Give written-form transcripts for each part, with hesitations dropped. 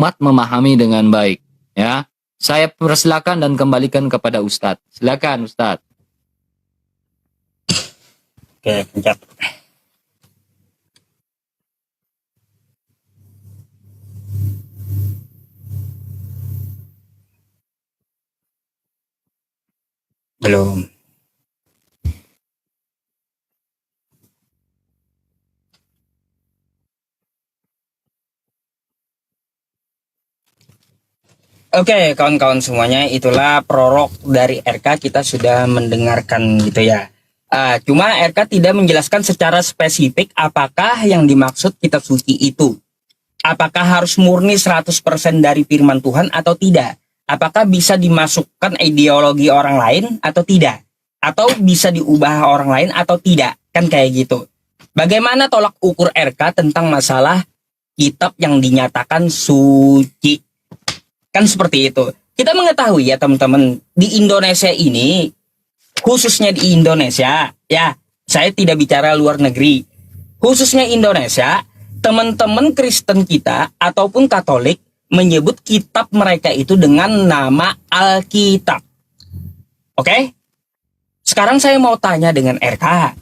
umat memahami dengan baik. Ya, saya persilakan dan kembalikan kepada Ustadz. Silakan Ustadz. Oke, pencet. Belum. Oke, kawan-kawan semuanya, itulah prolog dari RK. Kita sudah mendengarkan gitu ya. Cuma RK tidak menjelaskan secara spesifik apakah yang dimaksud kitab suci itu. Apakah harus murni 100% dari firman Tuhan atau tidak? Apakah bisa dimasukkan ideologi orang lain atau tidak? Atau bisa diubah orang lain atau tidak? Kan kayak gitu. Bagaimana tolak ukur RK tentang masalah kitab yang dinyatakan suci? Kan seperti itu. Kita mengetahui ya teman-teman, di Indonesia ini, khususnya di Indonesia, ya, saya tidak bicara luar negeri. Khususnya Indonesia, teman-teman Kristen kita ataupun Katolik menyebut kitab mereka itu dengan nama Alkitab. Oke? Sekarang saya mau tanya dengan RK.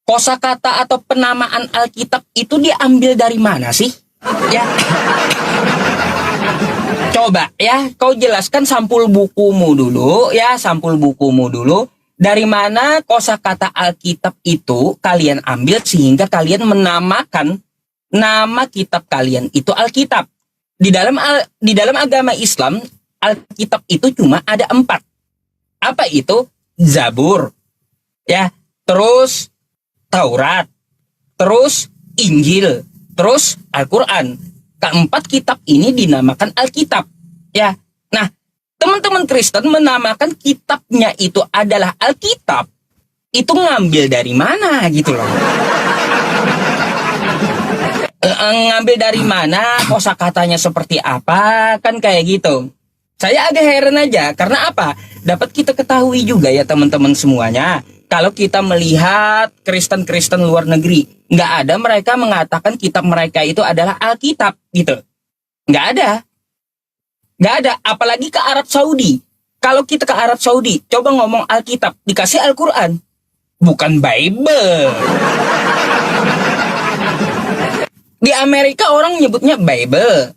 Kosakata atau penamaan Alkitab itu diambil dari mana sih? Ya. Coba ya, kau jelaskan sampul bukumu dulu ya, sampul bukumu dulu. Dari mana kosakata Alkitab itu kalian ambil sehingga kalian menamakan nama kitab kalian itu Alkitab. Di dalam agama Islam, Alkitab itu cuma ada 4. Apa itu? Zabur, ya, terus Taurat, terus Injil, terus Al-Quran. Keempat kitab ini dinamakan Alkitab. Ya, nah, teman-teman Kristen menamakan kitabnya itu adalah Alkitab. Itu ngambil dari mana gitu loh? Ngambil dari mana? Kosakatanya seperti apa? Kan kayak gitu. Saya agak heran aja. Karena apa? Dapat kita ketahui juga ya teman-teman semuanya. Kalau kita melihat Kristen-Kristen luar negeri, nggak ada mereka mengatakan kitab mereka itu adalah Alkitab gitu. Nggak ada. Nggak ada. Apalagi ke Arab Saudi. Kalau kita ke Arab Saudi, coba ngomong Alkitab, dikasih Al-Quran. Bukan Bible. Di Amerika orang nyebutnya Bible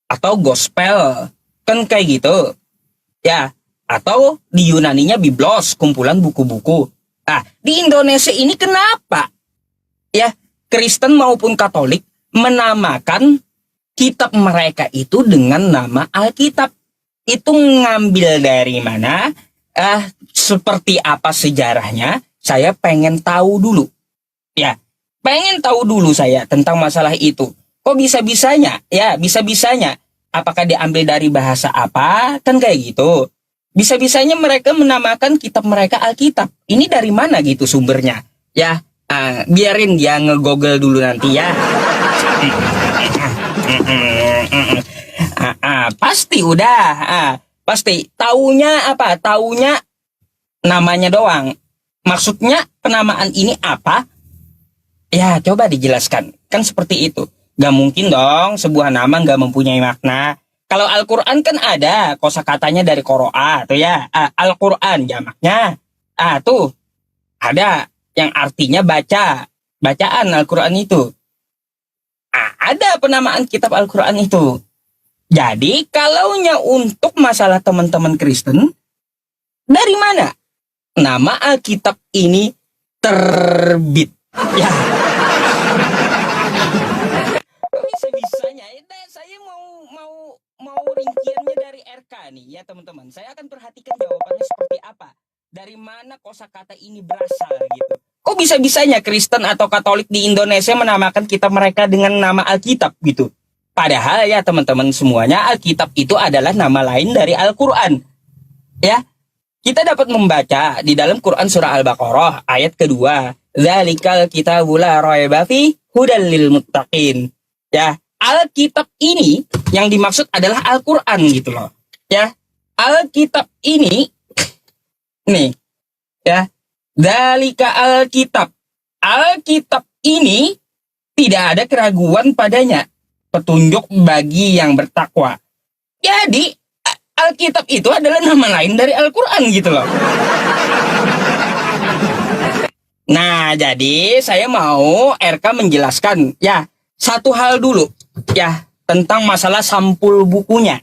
atau Gospel. Kan kayak gitu. Ya. Atau di Yunaninya Biblos, kumpulan buku-buku. Nah, di Indonesia ini kenapa? Ya, Kristen maupun Katolik menamakan kitab mereka itu dengan nama Alkitab. Itu ngambil dari mana? Seperti apa sejarahnya? Saya pengen tahu dulu. Ya, pengen tahu dulu saya tentang masalah itu. Kok bisa-bisanya? Ya, bisa-bisanya. Apakah diambil dari bahasa apa? Kan kayak gitu. Bisa-bisanya mereka menamakan kitab mereka Alkitab. Ini dari mana gitu sumbernya? Ya, biarin dia nge-google dulu nanti ya. Pasti udah. Pasti. Taunya apa? Taunya namanya doang. Maksudnya penamaan ini apa? Ya, coba dijelaskan. Kan seperti itu. Gak mungkin dong sebuah nama gak mempunyai makna. Kalau Al-Quran kan ada kosakatanya dari Qoro'a tuh ya. Al-Quran jamaknya. Tuh ada yang artinya baca. Bacaan Al-Quran itu. Ada penamaan kitab Al-Quran itu. Jadi kalaunya untuk masalah teman-teman Kristen, dari mana nama Alkitab ini terbit? Ya. Bisa-bisanya. Saya mau rinciannya dari RK nih ya teman-teman. Saya akan perhatikan jawabannya seperti apa. Dari mana kosakata ini berasal gitu. Kok bisa-bisanya Kristen atau Katolik di Indonesia menamakan kitab mereka dengan nama Alkitab gitu. Padahal ya teman-teman semuanya, Alkitab itu adalah nama lain dari Al-Quran. Ya, kita dapat membaca di dalam Quran surah Al-Baqarah ayat kedua. Dzalikal kitabul la raiba fi hudal lil muttaqin. Ya, Alkitab ini yang dimaksud adalah Al-Quran gitu loh. Ya, Alkitab ini nih, ya, dzalika Alkitab. Alkitab ini tidak ada keraguan padanya. petunjuk bagi yang bertakwa. Jadi Alkitab itu adalah nama lain dari Al-Quran gitu loh. Nah, jadi saya mau RK menjelaskan ya satu hal dulu ya tentang masalah sampul bukunya.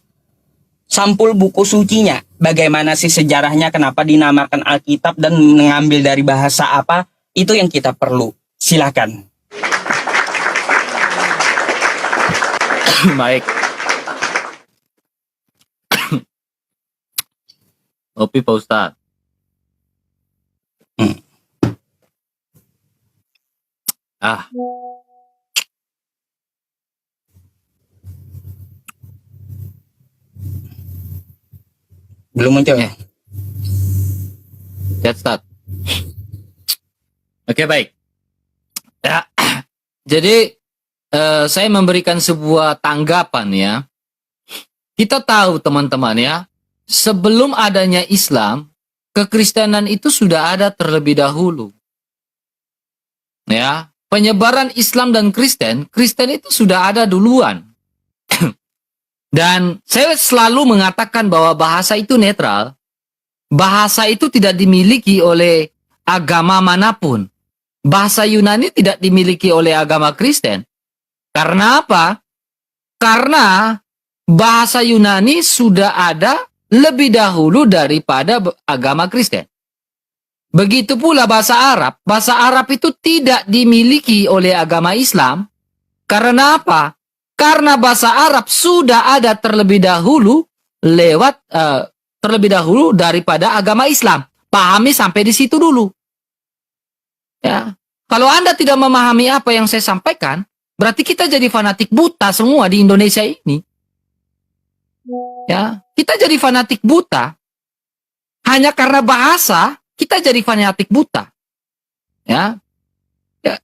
Sampul buku sucinya. Bagaimana sih sejarahnya, kenapa dinamakan Alkitab dan mengambil dari bahasa apa? Itu yang kita perlu. Silakan. Baik. Kopi Pak Ustadz. Ah. Belum muncul. Let's start. Oke, baik. Ya. Jadi saya memberikan sebuah tanggapan ya. Kita tahu teman-teman ya, sebelum adanya Islam, kekristenan itu sudah ada terlebih dahulu. Ya, penyebaran Islam dan Kristen itu sudah ada duluan. Dan saya selalu mengatakan bahwa bahasa itu netral. Bahasa itu tidak dimiliki oleh agama manapun. Bahasa Yunani tidak dimiliki oleh agama Kristen. Karena apa? Karena bahasa Yunani sudah ada lebih dahulu daripada agama Kristen. Begitu pula bahasa Arab. Bahasa Arab itu tidak dimiliki oleh agama Islam. Karena apa? Karena bahasa Arab sudah ada terlebih dahulu terlebih dahulu daripada agama Islam. Pahami sampai di situ dulu. Ya. Kalau Anda tidak memahami apa yang saya sampaikan, berarti kita jadi fanatik buta semua di Indonesia ini. Ya, kita jadi fanatik buta hanya karena bahasa, kita jadi fanatik buta. Ya. Ya,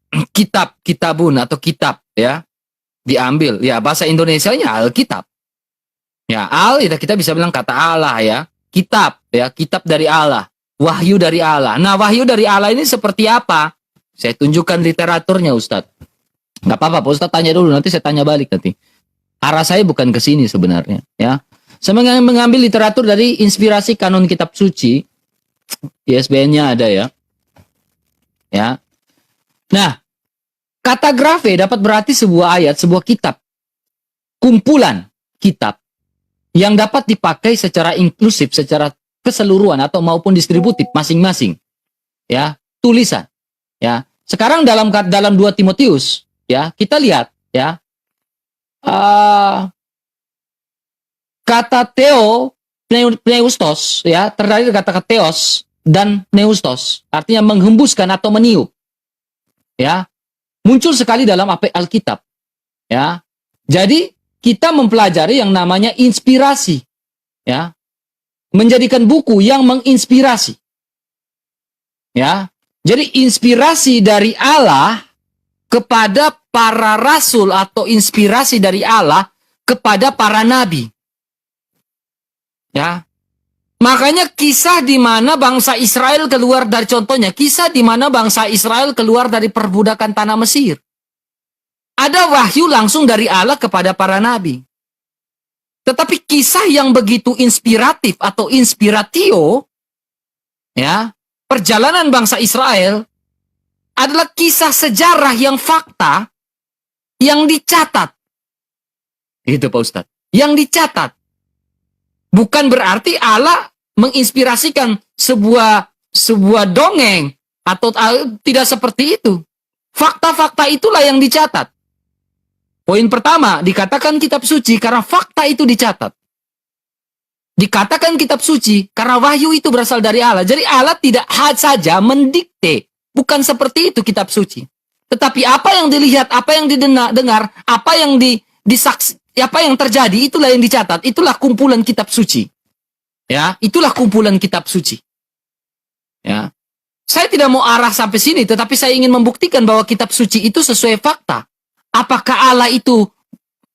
kitabun atau kitab ya. Diambil ya bahasa Indonesianya Alkitab. Ya, kita bisa bilang kata Allah ya. Kitab ya, kitab dari Allah, wahyu dari Allah. Nah, wahyu dari Allah ini seperti apa? Saya tunjukkan literaturnya, Ustadz. Nggak apa-apa, Pak Ustadz tanya dulu, nanti saya tanya balik nanti. Arah saya bukan ke sini sebenarnya, ya. Saya mengambil literatur dari Inspirasi Kanon Kitab Suci. ISBN-nya ada ya. Ya. Nah, kata grafe dapat berarti sebuah ayat, sebuah kitab. Kumpulan kitab yang dapat dipakai secara inklusif, secara keseluruhan atau maupun distributif masing-masing. Ya, tulisan. Ya. Sekarang dalam 2 Timotius, ya, kita lihat ya. Kata theo, pneustos, ya, terdiri dari kata theos dan pneustos, artinya menghembuskan atau meniup. Ya. Muncul sekali dalam Alkitab. Ya. Jadi kita mempelajari yang namanya inspirasi. Ya. Menjadikan buku yang menginspirasi. Ya. Jadi inspirasi dari Allah kepada para rasul atau inspirasi dari Allah kepada para nabi. Ya. Makanya kisah di mana bangsa Israel keluar dari, contohnya kisah di mana bangsa Israel keluar dari perbudakan tanah Mesir. Ada wahyu langsung dari Allah kepada para nabi. Tetapi kisah yang begitu inspiratif atau inspiratio, ya, perjalanan bangsa Israel adalah kisah sejarah yang fakta yang dicatat. Itu Pak Ustadz. Yang dicatat. Bukan berarti Allah menginspirasikan sebuah dongeng atau tidak seperti itu. Fakta-fakta itulah yang dicatat. Poin pertama, dikatakan kitab suci karena fakta itu dicatat. Dikatakan kitab suci karena wahyu itu berasal dari Allah. Jadi Allah tidak saja mendikte. Bukan seperti itu kitab suci. Tetapi apa yang dilihat, apa yang didengar, apa yang apa yang terjadi, itulah yang dicatat. Itulah kumpulan kitab suci. Ya, itulah kumpulan kitab suci. Ya. Saya tidak mau arah sampai sini, tetapi saya ingin membuktikan bahwa kitab suci itu sesuai fakta. Apakah Allah itu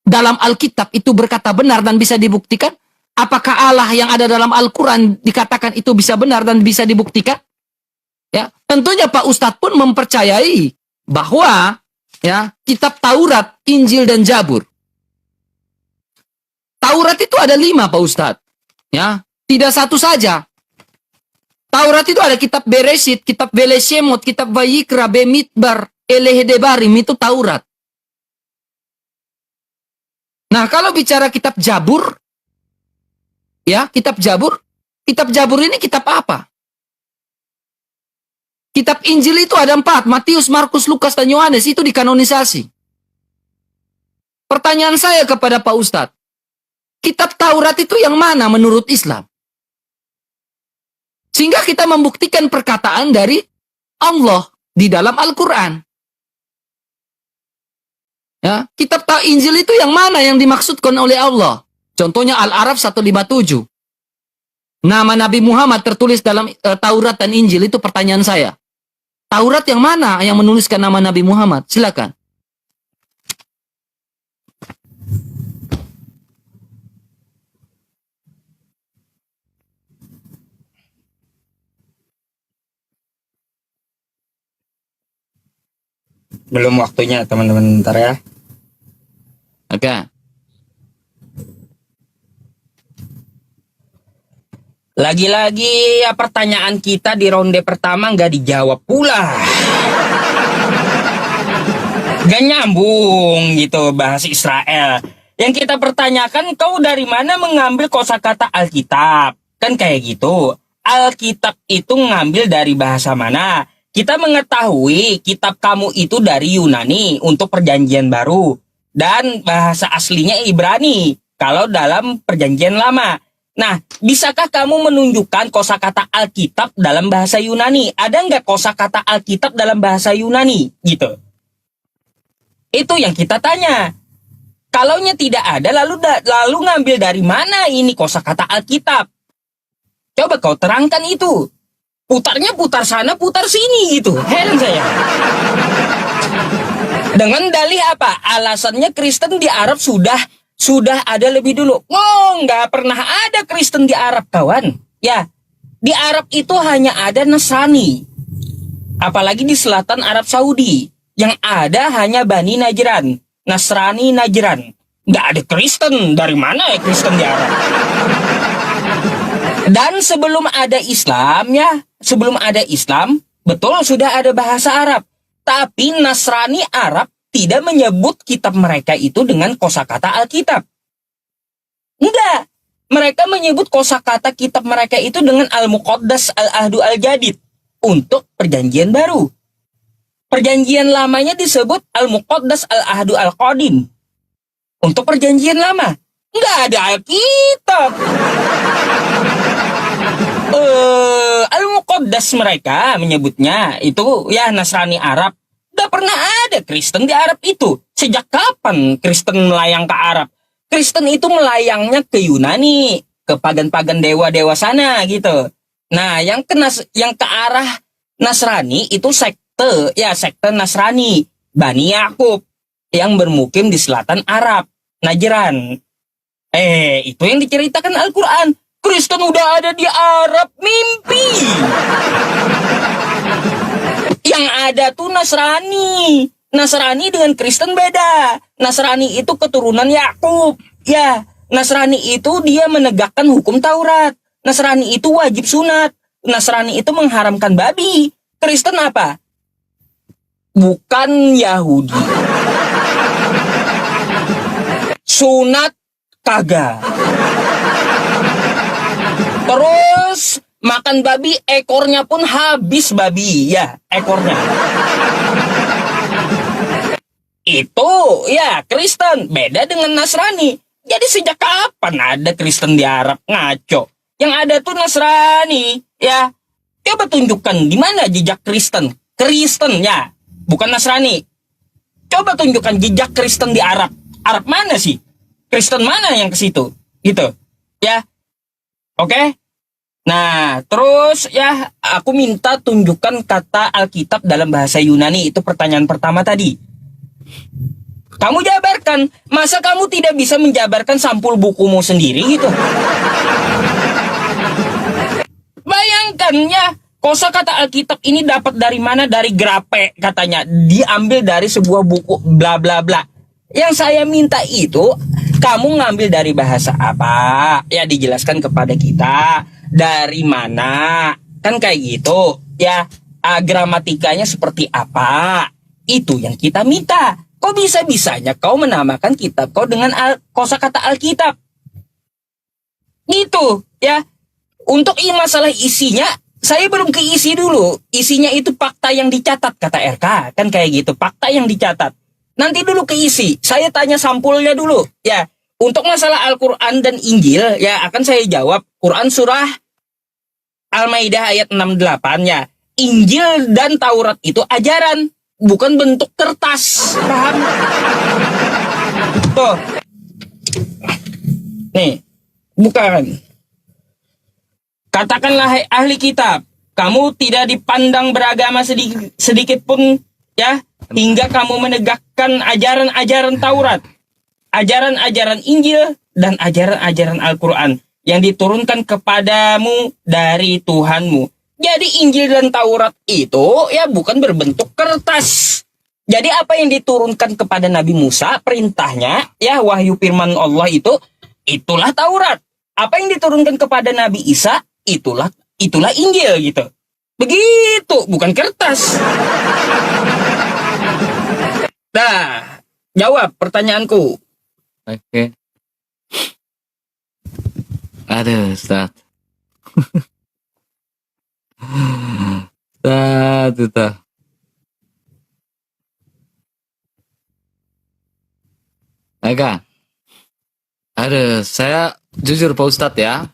dalam Alkitab itu berkata benar dan bisa dibuktikan? Apakah Allah yang ada dalam Al-Quran dikatakan itu bisa benar dan bisa dibuktikan? Ya, tentunya Pak Ustadz pun mempercayai bahwa ya kitab Taurat, Injil dan Zabur Taurat itu ada 5, Pak Ustadz. Ya, tidak satu saja. Taurat itu ada kitab Beresit, kitab Beleshemot, kitab Vayikra, Bemidbar, Elehedebarim, itu Taurat. Nah, kalau bicara kitab Jabur, ya, kitab Jabur ini kitab apa? Kitab Injil itu ada 4, Matius, Markus, Lukas, dan Yohanes, itu dikanonisasi. Pertanyaan saya kepada Pak Ustadz, kitab Taurat itu yang mana menurut Islam? Sehingga kita membuktikan perkataan dari Allah di dalam Al-Quran. Ya, kitab Injil itu yang mana yang dimaksudkan oleh Allah? Contohnya Al-Araf 157. Nama Nabi Muhammad tertulis dalam Taurat dan Injil, itu pertanyaan saya. Taurat yang mana yang menuliskan nama Nabi Muhammad? Silakan. Belum waktunya teman-teman, ntar ya. Oke. Lagi-lagi ya pertanyaan kita di ronde pertama nggak dijawab pula. Gak nyambung gitu bahasa Israel. Yang kita pertanyakan, kau dari mana mengambil kosakata Alkitab? Kan kayak gitu. Alkitab itu ngambil dari bahasa mana? Kita mengetahui kitab kamu itu dari Yunani untuk perjanjian baru. Dan bahasa aslinya Ibrani kalau dalam perjanjian lama. Nah, bisakah kamu menunjukkan kosakata Alkitab dalam bahasa Yunani? Ada nggak kosakata Alkitab dalam bahasa Yunani? Gitu. Itu yang kita tanya. Kalaunya tidak ada, lalu ngambil dari mana ini kosakata Alkitab? Coba kau terangkan itu. Putarnya putar sana, putar sini gitu. Heran saya. Dengan dalih apa? Alasannya Kristen di Arab sudah ada lebih dulu. Oh, nggak pernah ada Kristen di Arab, kawan. Ya, di Arab itu hanya ada Nasrani. Apalagi di selatan Arab Saudi. Yang ada hanya Bani Najran. Nasrani Najran. Nggak ada Kristen. Dari mana ya Kristen di Arab? Dan sebelum ada Islam ya, sebelum ada Islam, betul sudah ada bahasa Arab. Tapi Nasrani Arab tidak menyebut kitab mereka itu dengan kosakata Alkitab. Enggak. Mereka menyebut kosakata kitab mereka itu dengan Al-Muqaddas Al-Ahdu Al-Jadid untuk perjanjian baru. Perjanjian lamanya disebut Al-Muqaddas Al-Ahdu Al-Qadim untuk perjanjian lama. Enggak ada Alkitab. Al-Muqaddas mereka menyebutnya itu ya Nasrani Arab. Gak pernah ada Kristen di Arab itu. Sejak kapan Kristen melayang ke Arab? Kristen itu melayangnya ke Yunani, ke pagan-pagan dewa-dewa sana gitu. Nah, yang ke arah Nasrani itu sekte Nasrani, Bani Yakub yang bermukim di selatan Arab, Najran. Itu yang diceritakan Al-Quran. Kristen udah ada di Arab, mimpi. Yang ada tuh Nasrani. Nasrani dengan Kristen beda. Nasrani itu keturunan Yakub. Ya, Nasrani itu dia menegakkan hukum Taurat. Nasrani itu wajib sunat. Nasrani itu mengharamkan babi. Kristen apa? Bukan Yahudi. Sunat kagak. Terus makan babi, ekornya pun habis babi. Ya, ekornya. Itu ya Kristen. Beda dengan Nasrani. Jadi sejak kapan ada Kristen di Arab? Ngaco. Yang ada tuh Nasrani. Ya, coba tunjukkan di mana jejak Kristen. Kristen ya, bukan Nasrani. Coba tunjukkan jejak Kristen di Arab. Arab mana sih? Kristen mana yang ke situ? Gitu. Ya. Oke. Nah, terus ya aku minta tunjukkan kata Alkitab dalam bahasa Yunani. Itu pertanyaan pertama tadi. Kamu jabarkan. Masa kamu tidak bisa menjabarkan sampul bukumu sendiri gitu? Bayangkan ya, kosakata Alkitab ini dapat dari mana? Dari Grape katanya. Diambil dari sebuah buku bla bla bla. Yang saya minta itu Kamu ngambil dari bahasa apa? Ya dijelaskan kepada kita. Dari mana? Kan kayak gitu. Ya, gramatikanya seperti apa? Itu yang kita minta. Kok bisa-bisanya kau menamakan kitab kau dengan kosakata Alkitab? Gitu, ya. Untuk masalah isinya, saya belum keisi dulu. Isinya itu fakta yang dicatat, kata RK. Kan kayak gitu, fakta yang dicatat. Nanti dulu keisi. Saya tanya sampulnya dulu, ya. Untuk masalah Al-Quran dan Injil, ya akan saya jawab. Quran surah Al-Maidah ayat 68, ya. Injil dan Taurat itu ajaran, bukan bentuk kertas. Paham? Tuh. Nih, bukan. Katakanlah hai ahli kitab, kamu tidak dipandang beragama sedikit pun, ya, hingga kamu menegakkan ajaran-ajaran Taurat, ajaran-ajaran Injil, dan ajaran-ajaran Al-Quran yang diturunkan kepadamu dari Tuhanmu. Jadi Injil dan Taurat itu ya bukan berbentuk kertas. Jadi apa yang diturunkan kepada Nabi Musa, perintahnya, ya wahyu firman Allah itulah Taurat. Apa yang diturunkan kepada Nabi Isa, itulah Injil gitu. Begitu, bukan kertas. Nah, jawab pertanyaanku. Oke. Aduh, Ustaz. Ustaz. Eka. Aduh, saya jujur Pak Ustadz ya.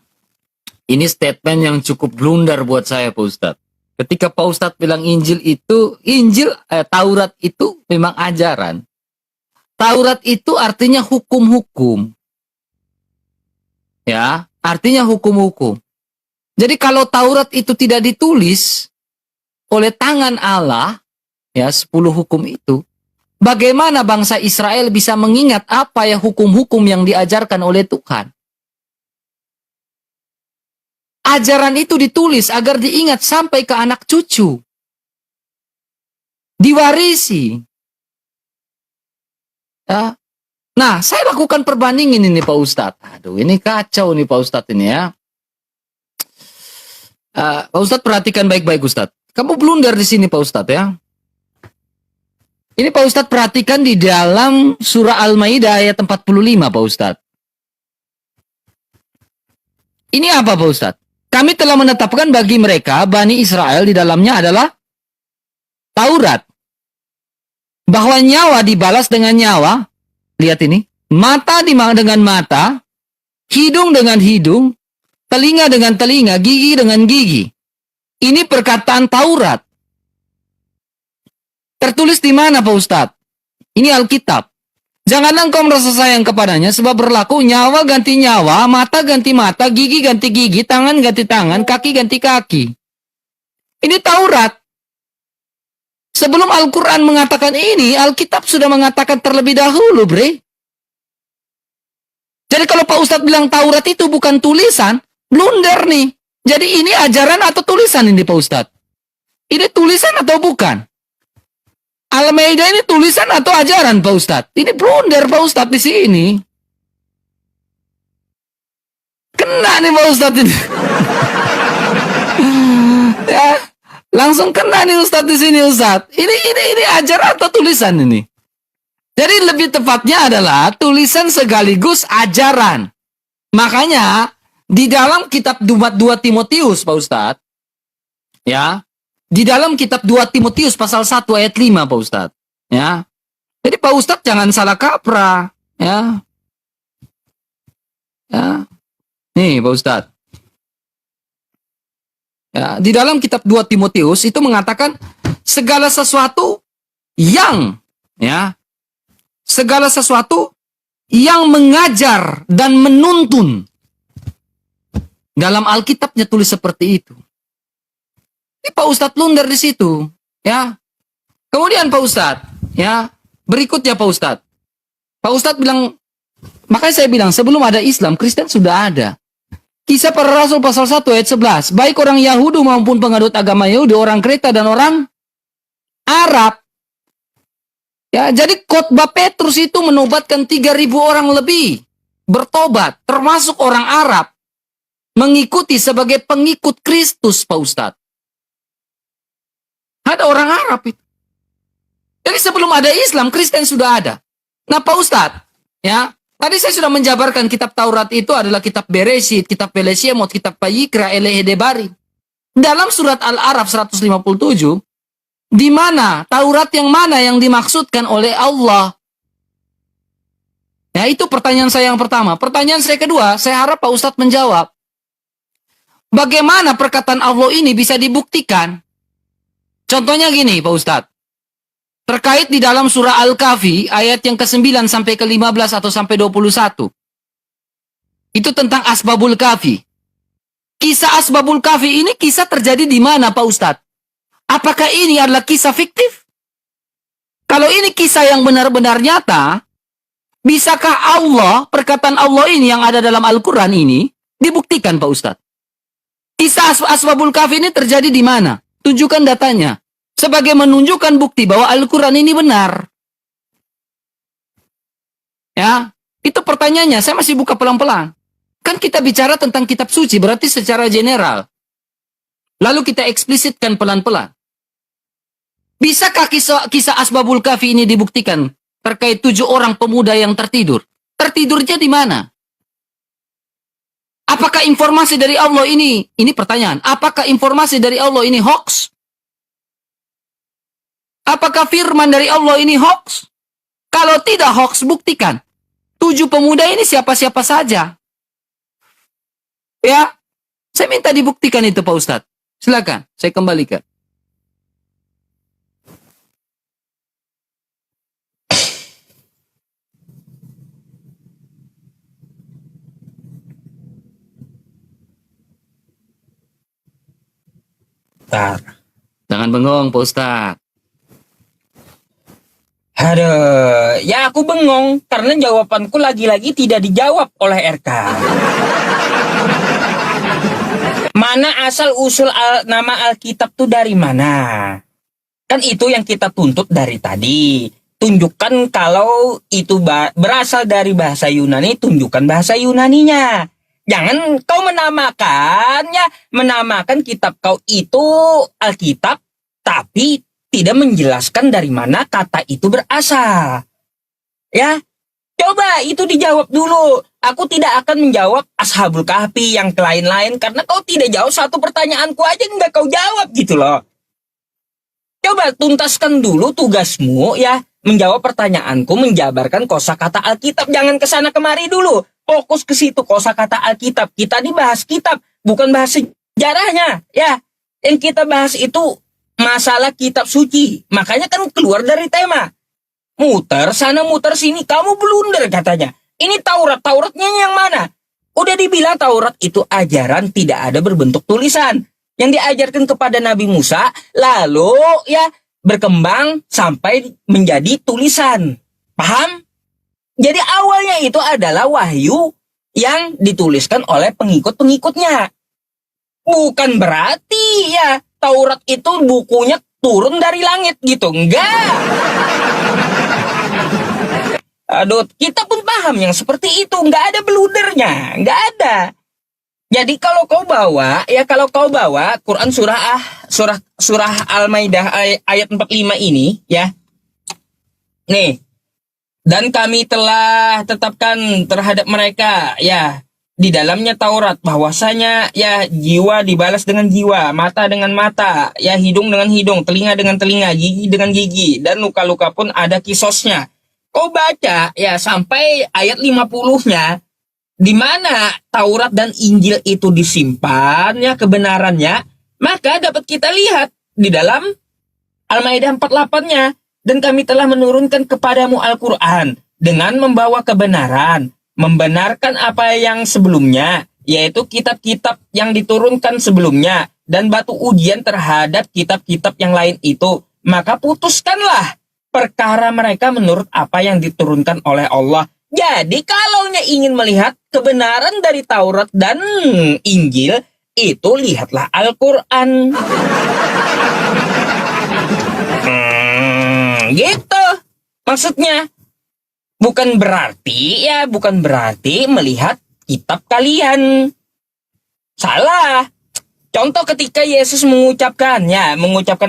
Ini statement yang cukup blunder buat saya Pak Ustadz. Ketika Pak Ustadz bilang Taurat itu memang ajaran. Taurat itu artinya hukum-hukum. Ya, artinya hukum-hukum. Jadi kalau Taurat itu tidak ditulis oleh tangan Allah, ya 10 hukum itu, bagaimana bangsa Israel bisa mengingat apa ya hukum-hukum yang diajarkan oleh Tuhan? Ajaran itu ditulis agar diingat sampai ke anak cucu. Diwarisi. Ya. Nah, saya lakukan perbandingan ini Pak Ustadz. Aduh, ini kacau nih Pak Ustadz ini ya. Pak Ustadz perhatikan baik-baik Ustadz. Kamu blunder di sini Pak Ustadz ya. Ini Pak Ustadz perhatikan di dalam surah Al-Maidah ayat 45 Pak Ustadz. Ini apa Pak Ustadz? Kami telah menetapkan bagi mereka, Bani Israel di dalamnya adalah Taurat. Bahwa nyawa dibalas dengan nyawa. Lihat ini. Mata dengan mata. Hidung dengan hidung. Telinga dengan telinga. Gigi dengan gigi. Ini perkataan Taurat. Tertulis di mana Pak Ustadz? Ini Alkitab. Janganlah engkau merasa sayang kepadanya, sebab berlaku nyawa ganti nyawa, mata ganti mata, gigi ganti gigi, tangan ganti tangan, kaki ganti kaki. Ini Taurat. Sebelum Al-Quran mengatakan ini, Alkitab sudah mengatakan terlebih dahulu, bre. Jadi kalau Pak Ustadz bilang Taurat itu bukan tulisan, blunder nih. Jadi ini ajaran atau tulisan ini Pak Ustadz? Ini tulisan atau bukan? Al-Maidah ini tulisan atau ajaran Pak Ustadz? Ini blunder Pak Ustadz di sini. Kena nih Pak Ustadz ini. Ya, langsung kena nih Ustadz di sini Ustadz. Ini ajaran atau tulisan ini? Jadi lebih tepatnya adalah tulisan sekaligus ajaran. Makanya di dalam kitab 2 Timotius Pak Ustadz, ya. Di dalam kitab 2 Timotius pasal 1 ayat 5 Pak Ustadz. Ya. Jadi Pak Ustadz jangan salah kaprah. Ya. Ya. Nih Pak Ustadz. Ya. Di dalam kitab 2 Timotius itu mengatakan segala sesuatu yang mengajar dan menuntun. Dalam Alkitabnya tulis seperti itu. Ini Pak Ustadz blunder di situ, ya. Kemudian Pak Ustadz, ya, berikutnya Pak Ustadz. Pak Ustadz bilang, makanya saya bilang sebelum ada Islam, Kristen sudah ada. Kisah para Rasul pasal 1 ayat 11, baik orang Yahudi maupun penganut agama Yahudi, orang Kreta dan orang Arab. Ya, jadi khotbah Petrus itu menobatkan 3.000 orang lebih. bertobat, termasuk orang Arab, mengikuti sebagai pengikut Kristus, Pak Ustadz. Ada orang Arab itu. Jadi sebelum ada Islam, Kristen sudah ada. Nah, Pak Ustadz, ya, tadi saya sudah menjabarkan kitab Taurat itu adalah kitab Bereshit, kitab Peleshemot, kitab Vayikra, Elehedebari. Dalam surat Al-Araf 157, di mana Taurat yang mana yang dimaksudkan oleh Allah? Ya, itu pertanyaan saya yang pertama. Pertanyaan saya kedua, saya harap Pak Ustadz menjawab. Bagaimana perkataan Allah ini bisa dibuktikan? Contohnya gini, Pak Ustadz. Terkait di dalam surah Al-Kahfi, ayat yang ke-9 sampai ke-15 atau sampai 21. Itu tentang Asbabul Kahfi. Kisah Asbabul Kahfi ini kisah terjadi di mana, Pak Ustadz? Apakah ini adalah kisah fiktif? Kalau ini kisah yang benar-benar nyata, bisakah Allah, perkataan Allah ini yang ada dalam Al-Quran ini, dibuktikan, Pak Ustadz? Kisah Asbabul Kahfi ini terjadi di mana? Tunjukkan datanya. Sebagai menunjukkan bukti bahwa Al-Quran ini benar. Ya, itu pertanyaannya. Saya masih buka pelan-pelan. Kan kita bicara tentang kitab suci, berarti secara general. Lalu kita eksplisitkan pelan-pelan. Bisakah kisah Asbabul Kahfi ini dibuktikan terkait 7 orang pemuda yang tertidur? Tertidurnya di mana? Apakah informasi dari Allah ini pertanyaan, apakah informasi dari Allah ini hoax? Apakah firman dari Allah ini hoax? Kalau tidak hoax, buktikan. 7 pemuda ini siapa-siapa saja. Ya, saya minta dibuktikan itu, Pak Ustadz. Silakan, saya kembalikan. Bentar. Jangan bengong, Pak Ustadz. Aduh, ya aku bengong karena jawabanku lagi-lagi tidak dijawab oleh RK. Mana asal usul nama Alkitab tuh dari mana? Kan itu yang kita tuntut dari tadi. Tunjukkan kalau itu berasal dari bahasa Yunani, tunjukkan bahasa Yunaninya. Jangan kau menamakan kitab kau itu Alkitab, tapi tidak menjelaskan dari mana kata itu berasal. Ya, coba itu dijawab dulu. Aku tidak akan menjawab Ashabul Kahfi yang lain-lain karena kau tidak jawab satu pertanyaanku aja nggak kau jawab gitu loh. Coba tuntaskan dulu tugasmu ya, menjawab pertanyaanku, menjabarkan kosakata Alkitab. Jangan kesana kemari dulu. Fokus ke situ kosakata Alkitab. Kita dibahas kitab, bukan bahas sejarahnya. Ya, yang kita bahas itu masalah kitab suci. Makanya kan keluar dari tema. Muter sana muter sini, kamu blunder katanya. Ini Tauratnya yang mana? Udah dibilang Taurat itu ajaran tidak ada berbentuk tulisan. Yang diajarkan kepada Nabi Musa, lalu ya berkembang sampai menjadi tulisan. Paham? Jadi awalnya itu adalah wahyu yang dituliskan oleh pengikut-pengikutnya. Bukan berarti ya Taurat itu bukunya turun dari langit gitu. Enggak. Aduh, kita pun paham yang seperti itu. Enggak ada bludernya. Enggak ada. Jadi kalau kau bawa Quran surah Al-Maidah ayat 45 ini ya. Nih. Dan kami telah tetapkan terhadap mereka ya di dalamnya Taurat bahwasanya ya jiwa dibalas dengan jiwa, mata dengan mata, ya hidung dengan hidung, telinga dengan telinga, gigi dengan gigi, dan luka-luka pun ada kisosnya. Kau baca ya sampai ayat 50-nya di mana Taurat dan Injil itu disimpan ya kebenarannya, maka dapat kita lihat di dalam Al-Maidah 48-nya, dan kami telah menurunkan kepadamu Al-Quran dengan membawa kebenaran, membenarkan apa yang sebelumnya, yaitu kitab-kitab yang diturunkan sebelumnya, dan batu ujian terhadap kitab-kitab yang lain itu. Maka putuskanlah perkara mereka menurut apa yang diturunkan oleh Allah. Jadi kalaunya ingin melihat kebenaran dari Taurat dan Injil, itu lihatlah Al-Quran. Gitu maksudnya. bukan berarti melihat kitab kalian. Salah. Contoh ketika Yesus mengucapkan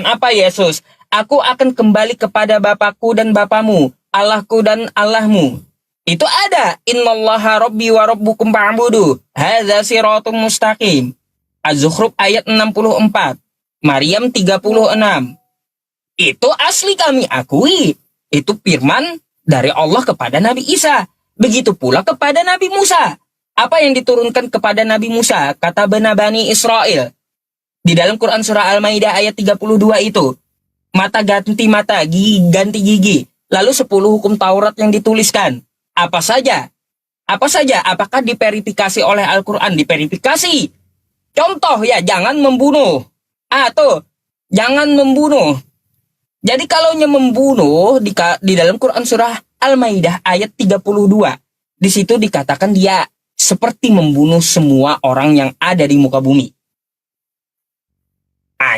apa Yesus? Aku akan kembali kepada Bapakku dan Bapamu, Allahku dan Allahmu. Itu ada. Innallaha rabbi wa rabbukum fa'budu. Hadza siratum mustaqim. Az-Zukhruf ayat 64. Maryam 36. Itu asli kami akui. Itu firman dari Allah kepada Nabi Isa. Begitu pula kepada Nabi Musa. Apa yang diturunkan kepada Nabi Musa? Kata Bani Israel. Di dalam Quran surah Al-Maidah ayat 32 itu. Mata ganti mata, gigi ganti gigi. Lalu 10 hukum Taurat yang dituliskan. Apa saja? Apakah diverifikasi oleh Al-Quran? Diverifikasi. Contoh ya, jangan membunuh. Jangan membunuh. Jadi kalaunya membunuh di dalam Quran surah Al-Maidah ayat 32. Di situ dikatakan dia seperti membunuh semua orang yang ada di muka bumi.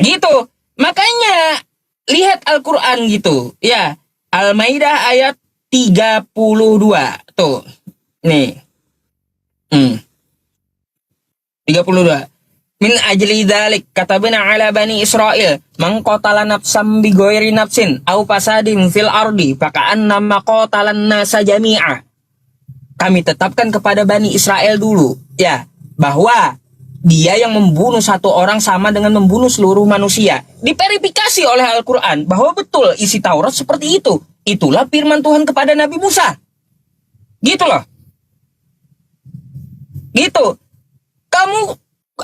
Gitu. Makanya lihat Al-Quran gitu. Ya, Al-Maidah ayat 32. Tuh. Nih. 32. Min ajli dzalik katabna ala bani Israil man qatala nafsan bi ghairi nafsin aw fasadin fil ardi faka'anna ma qatalan nasa jami'a. Kami tetapkan kepada Bani Israel dulu, ya, bahwa dia yang membunuh satu orang sama dengan membunuh seluruh manusia. Diverifikasi oleh Al-Quran bahwa betul isi Taurat seperti itu. Itulah firman Tuhan kepada Nabi Musa. Gitu loh. Gitu.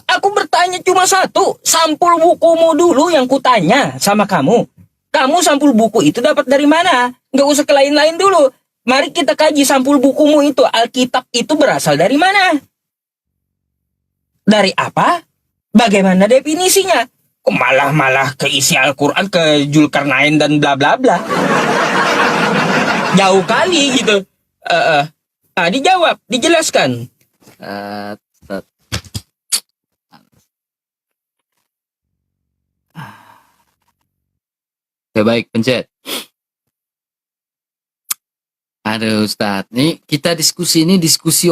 Aku bertanya cuma satu, sampul bukumu dulu yang kutanya sama kamu. Kamu sampul buku itu dapat dari mana? Nggak usah ke lain-lain dulu. Mari kita kaji sampul bukumu itu. Alkitab itu berasal dari mana? Dari apa? Bagaimana definisinya? Kok malah ke isi Al-Quran, ke Zulkarnain dan bla bla bla. Jauh kali gitu. Dijawab, dijelaskan. Oke, baik, pencet. Aduh, Ustadz. Ini kita diskusi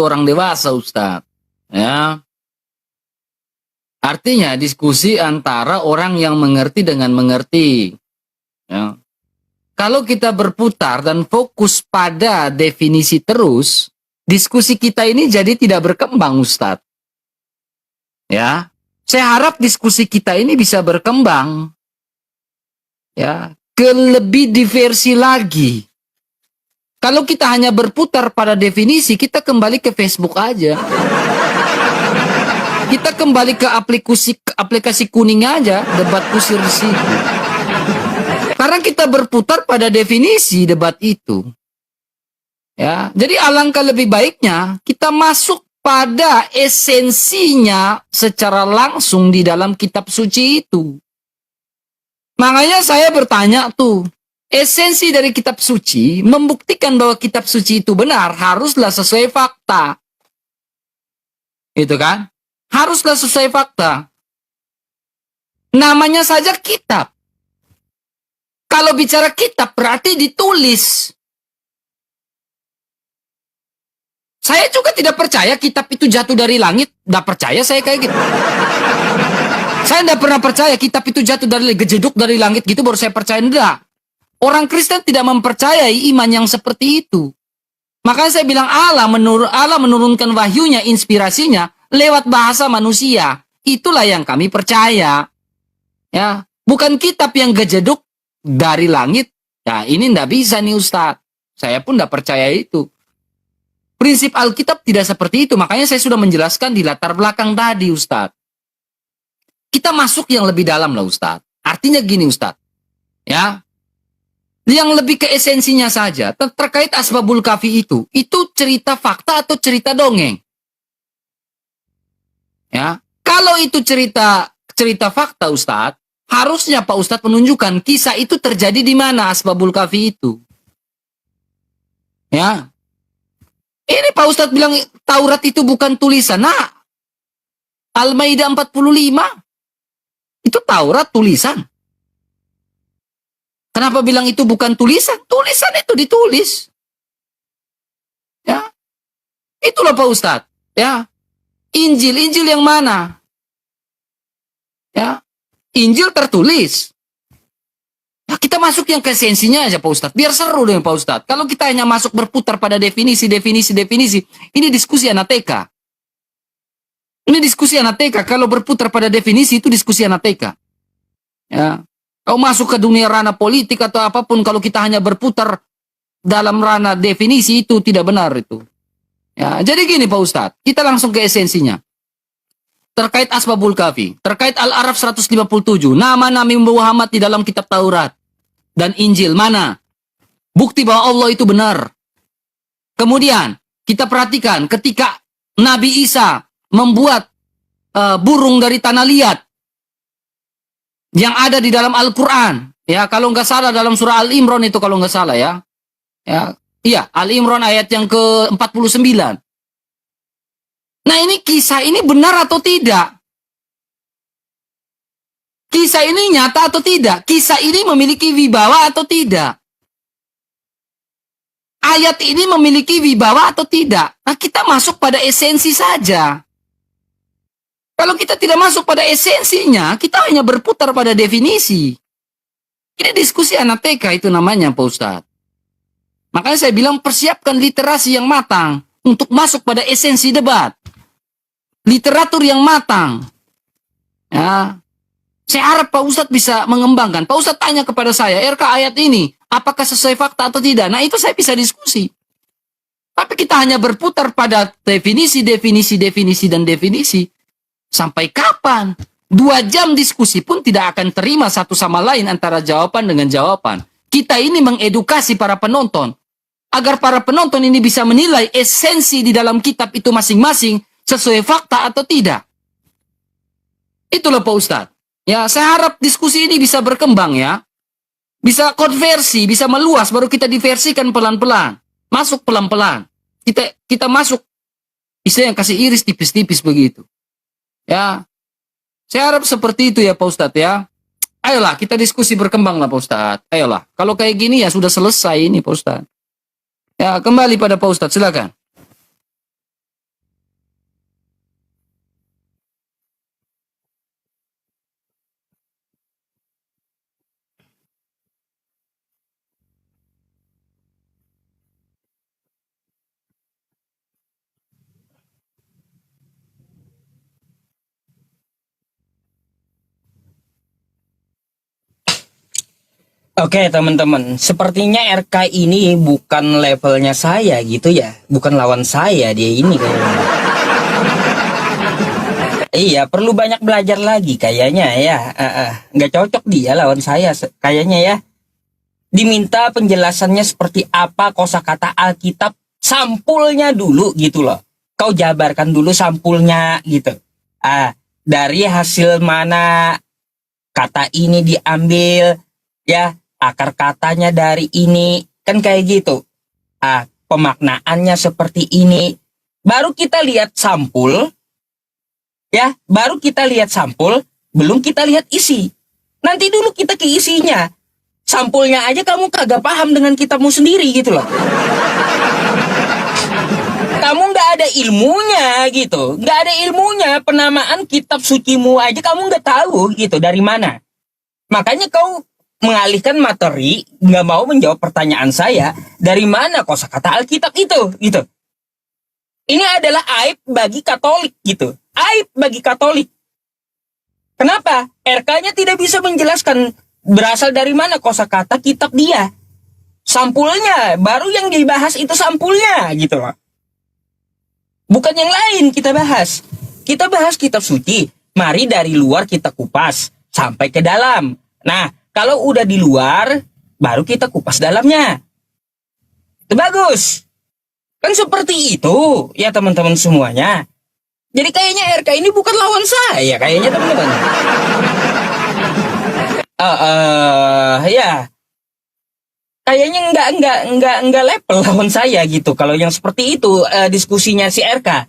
orang dewasa, Ustadz. Ya. Artinya diskusi antara orang yang mengerti dengan mengerti. Ya. Kalau kita berputar dan fokus pada definisi terus, diskusi kita ini jadi tidak berkembang, Ustadz. Ya. Saya harap diskusi kita ini bisa berkembang. Ya, ke lebih diversi lagi. Kalau kita hanya berputar pada definisi, kita kembali ke Facebook aja. Kita kembali ke aplikasi kuning aja, debat kusir di situ. Karena kita berputar pada definisi debat itu. Ya, jadi alangkah lebih baiknya kita masuk pada esensinya secara langsung di dalam kitab suci itu. Makanya saya bertanya tuh, esensi dari kitab suci membuktikan bahwa kitab suci itu benar haruslah sesuai fakta. Itu kan? Haruslah sesuai fakta. Namanya saja kitab. Kalau bicara kitab berarti ditulis. Saya juga tidak percaya kitab itu jatuh dari langit. Nggak percaya saya kayak gitu. Saya tidak pernah percaya kitab itu jatuh dari gejeduk dari langit gitu baru saya percaya. Enggak. Orang Kristen tidak mempercayai iman yang seperti itu. Makanya saya bilang Allah menurunkan wahyunya, inspirasinya lewat bahasa manusia. Itulah yang kami percaya. Ya, bukan kitab yang gejeduk dari langit. Ya, ini tidak bisa nih Ustadz. Saya pun tidak percaya itu. Prinsip Alkitab tidak seperti itu. Makanya saya sudah menjelaskan di latar belakang tadi Ustadz. Kita masuk yang lebih dalam lah Ustadz. Artinya gini Ustadz. Ya. Yang lebih ke esensinya saja. Terkait Asbabul Kafi itu. Itu cerita fakta atau cerita dongeng? Ya. Kalau itu cerita fakta Ustadz. Harusnya Pak Ustadz menunjukkan kisah itu terjadi di mana Asbabul Kafi itu. Ya. Ini Pak Ustadz bilang Taurat itu bukan tulisan. Nah. Al-Maidah 45. Itu Taurat tulisan. Kenapa bilang itu bukan tulisan? Tulisan itu ditulis. Ya, itulah Pak Ustadz. Ya, Injil yang mana? Ya, Injil tertulis. Ya, kita masuk yang ke esensinya aja Pak Ustadz. Biar seru deh Pak Ustadz. Kalau kita hanya masuk berputar pada definisi, ini diskusi anak TK. Ini diskusi anak TK. Kalau berputar pada definisi itu diskusi anak TK. Ya, kau masuk ke dunia ranah politik atau apapun, kalau kita hanya berputar dalam ranah definisi itu tidak benar itu. Ya, jadi gini Pak Ustadz, kita langsung ke esensinya. Terkait Asbabul Kafi, terkait Al-Araf 157, nama Nabi Muhammad di dalam kitab Taurat dan Injil mana? Bukti bahwa Allah itu benar. Kemudian kita perhatikan ketika Nabi Isa membuat burung dari tanah liat yang ada di dalam Al-Quran, ya kalau nggak salah dalam surah Al-Imran itu kalau nggak salah ya, iya Al-Imran ayat yang ke-49. Nah ini kisah ini benar atau tidak? Kisah ini nyata atau tidak? Kisah ini memiliki wibawa atau tidak? Ayat ini memiliki wibawa atau tidak? Nah kita masuk pada esensi saja. Kalau kita tidak masuk pada esensinya, kita hanya berputar pada definisi. Ini diskusi anak TK itu namanya Pak Ustadz. Makanya saya bilang persiapkan literasi yang matang untuk masuk pada esensi debat. Literatur yang matang. Ya. Saya harap Pak Ustadz bisa mengembangkan. Pak Ustadz tanya kepada saya, RK ayat ini, apakah sesuai fakta atau tidak? Nah itu saya bisa diskusi. Tapi kita hanya berputar pada definisi. Sampai kapan? 2 jam diskusi pun tidak akan terima satu sama lain antara jawaban dengan jawaban. Kita ini mengedukasi para penonton. Agar para penonton ini bisa menilai esensi di dalam kitab itu masing-masing sesuai fakta atau tidak. Itulah Pak Ustadz. Ya, saya harap diskusi ini bisa berkembang ya. Bisa konversi, bisa meluas, baru kita diversikan pelan-pelan. Masuk pelan-pelan. Kita masuk, istilahnya kasih iris tipis-tipis begitu. Ya, saya harap seperti itu ya Pak Ustadz ya. Ayolah, kita diskusi berkembang lah Pak Ustadz. Ayolah, kalau kayak gini ya sudah selesai ini Pak Ustadz. Ya, kembali pada Pak Ustadz, silakan. Oke teman-teman, sepertinya RK ini bukan levelnya saya gitu ya, bukan lawan saya dia ini kayaknya. Iya, perlu banyak belajar lagi kayaknya ya. Nggak cocok dia lawan saya kayaknya ya. Diminta penjelasannya seperti apa kosakata Alkitab, sampulnya dulu gitu loh. Kau jabarkan dulu sampulnya gitu. Dari hasil mana kata ini diambil ya. Akar katanya dari ini, kan kayak gitu. Pemaknaannya seperti ini. Baru kita lihat sampul, ya, baru kita lihat sampul, belum kita lihat isi. Nanti dulu kita ke isinya. Sampulnya aja kamu kagak paham dengan kitabmu sendiri gitu loh. Kamu nggak ada ilmunya gitu, nggak ada ilmunya. Penamaan kitab sucimu aja kamu nggak tahu gitu dari mana. Makanya kau mengalihkan materi, nggak mau menjawab pertanyaan saya, dari mana kosakata Alkitab itu, gitu. Ini adalah aib bagi Katolik, gitu. Aib bagi Katolik. Kenapa? RK-nya tidak bisa menjelaskan berasal dari mana kosakata kitab dia. Sampulnya, baru yang dibahas itu sampulnya, gitu loh. Bukan yang lain kita bahas. Kita bahas kitab suci, mari dari luar kita kupas, sampai ke dalam. Nah, kalau udah di luar, baru kita kupas dalamnya. Itu bagus. Kan seperti itu, ya teman-teman semuanya. Jadi kayaknya RK ini bukan lawan saya, kayaknya teman-teman. Ya. Kayaknya enggak level lawan saya gitu. Kalau yang seperti itu diskusinya si RK.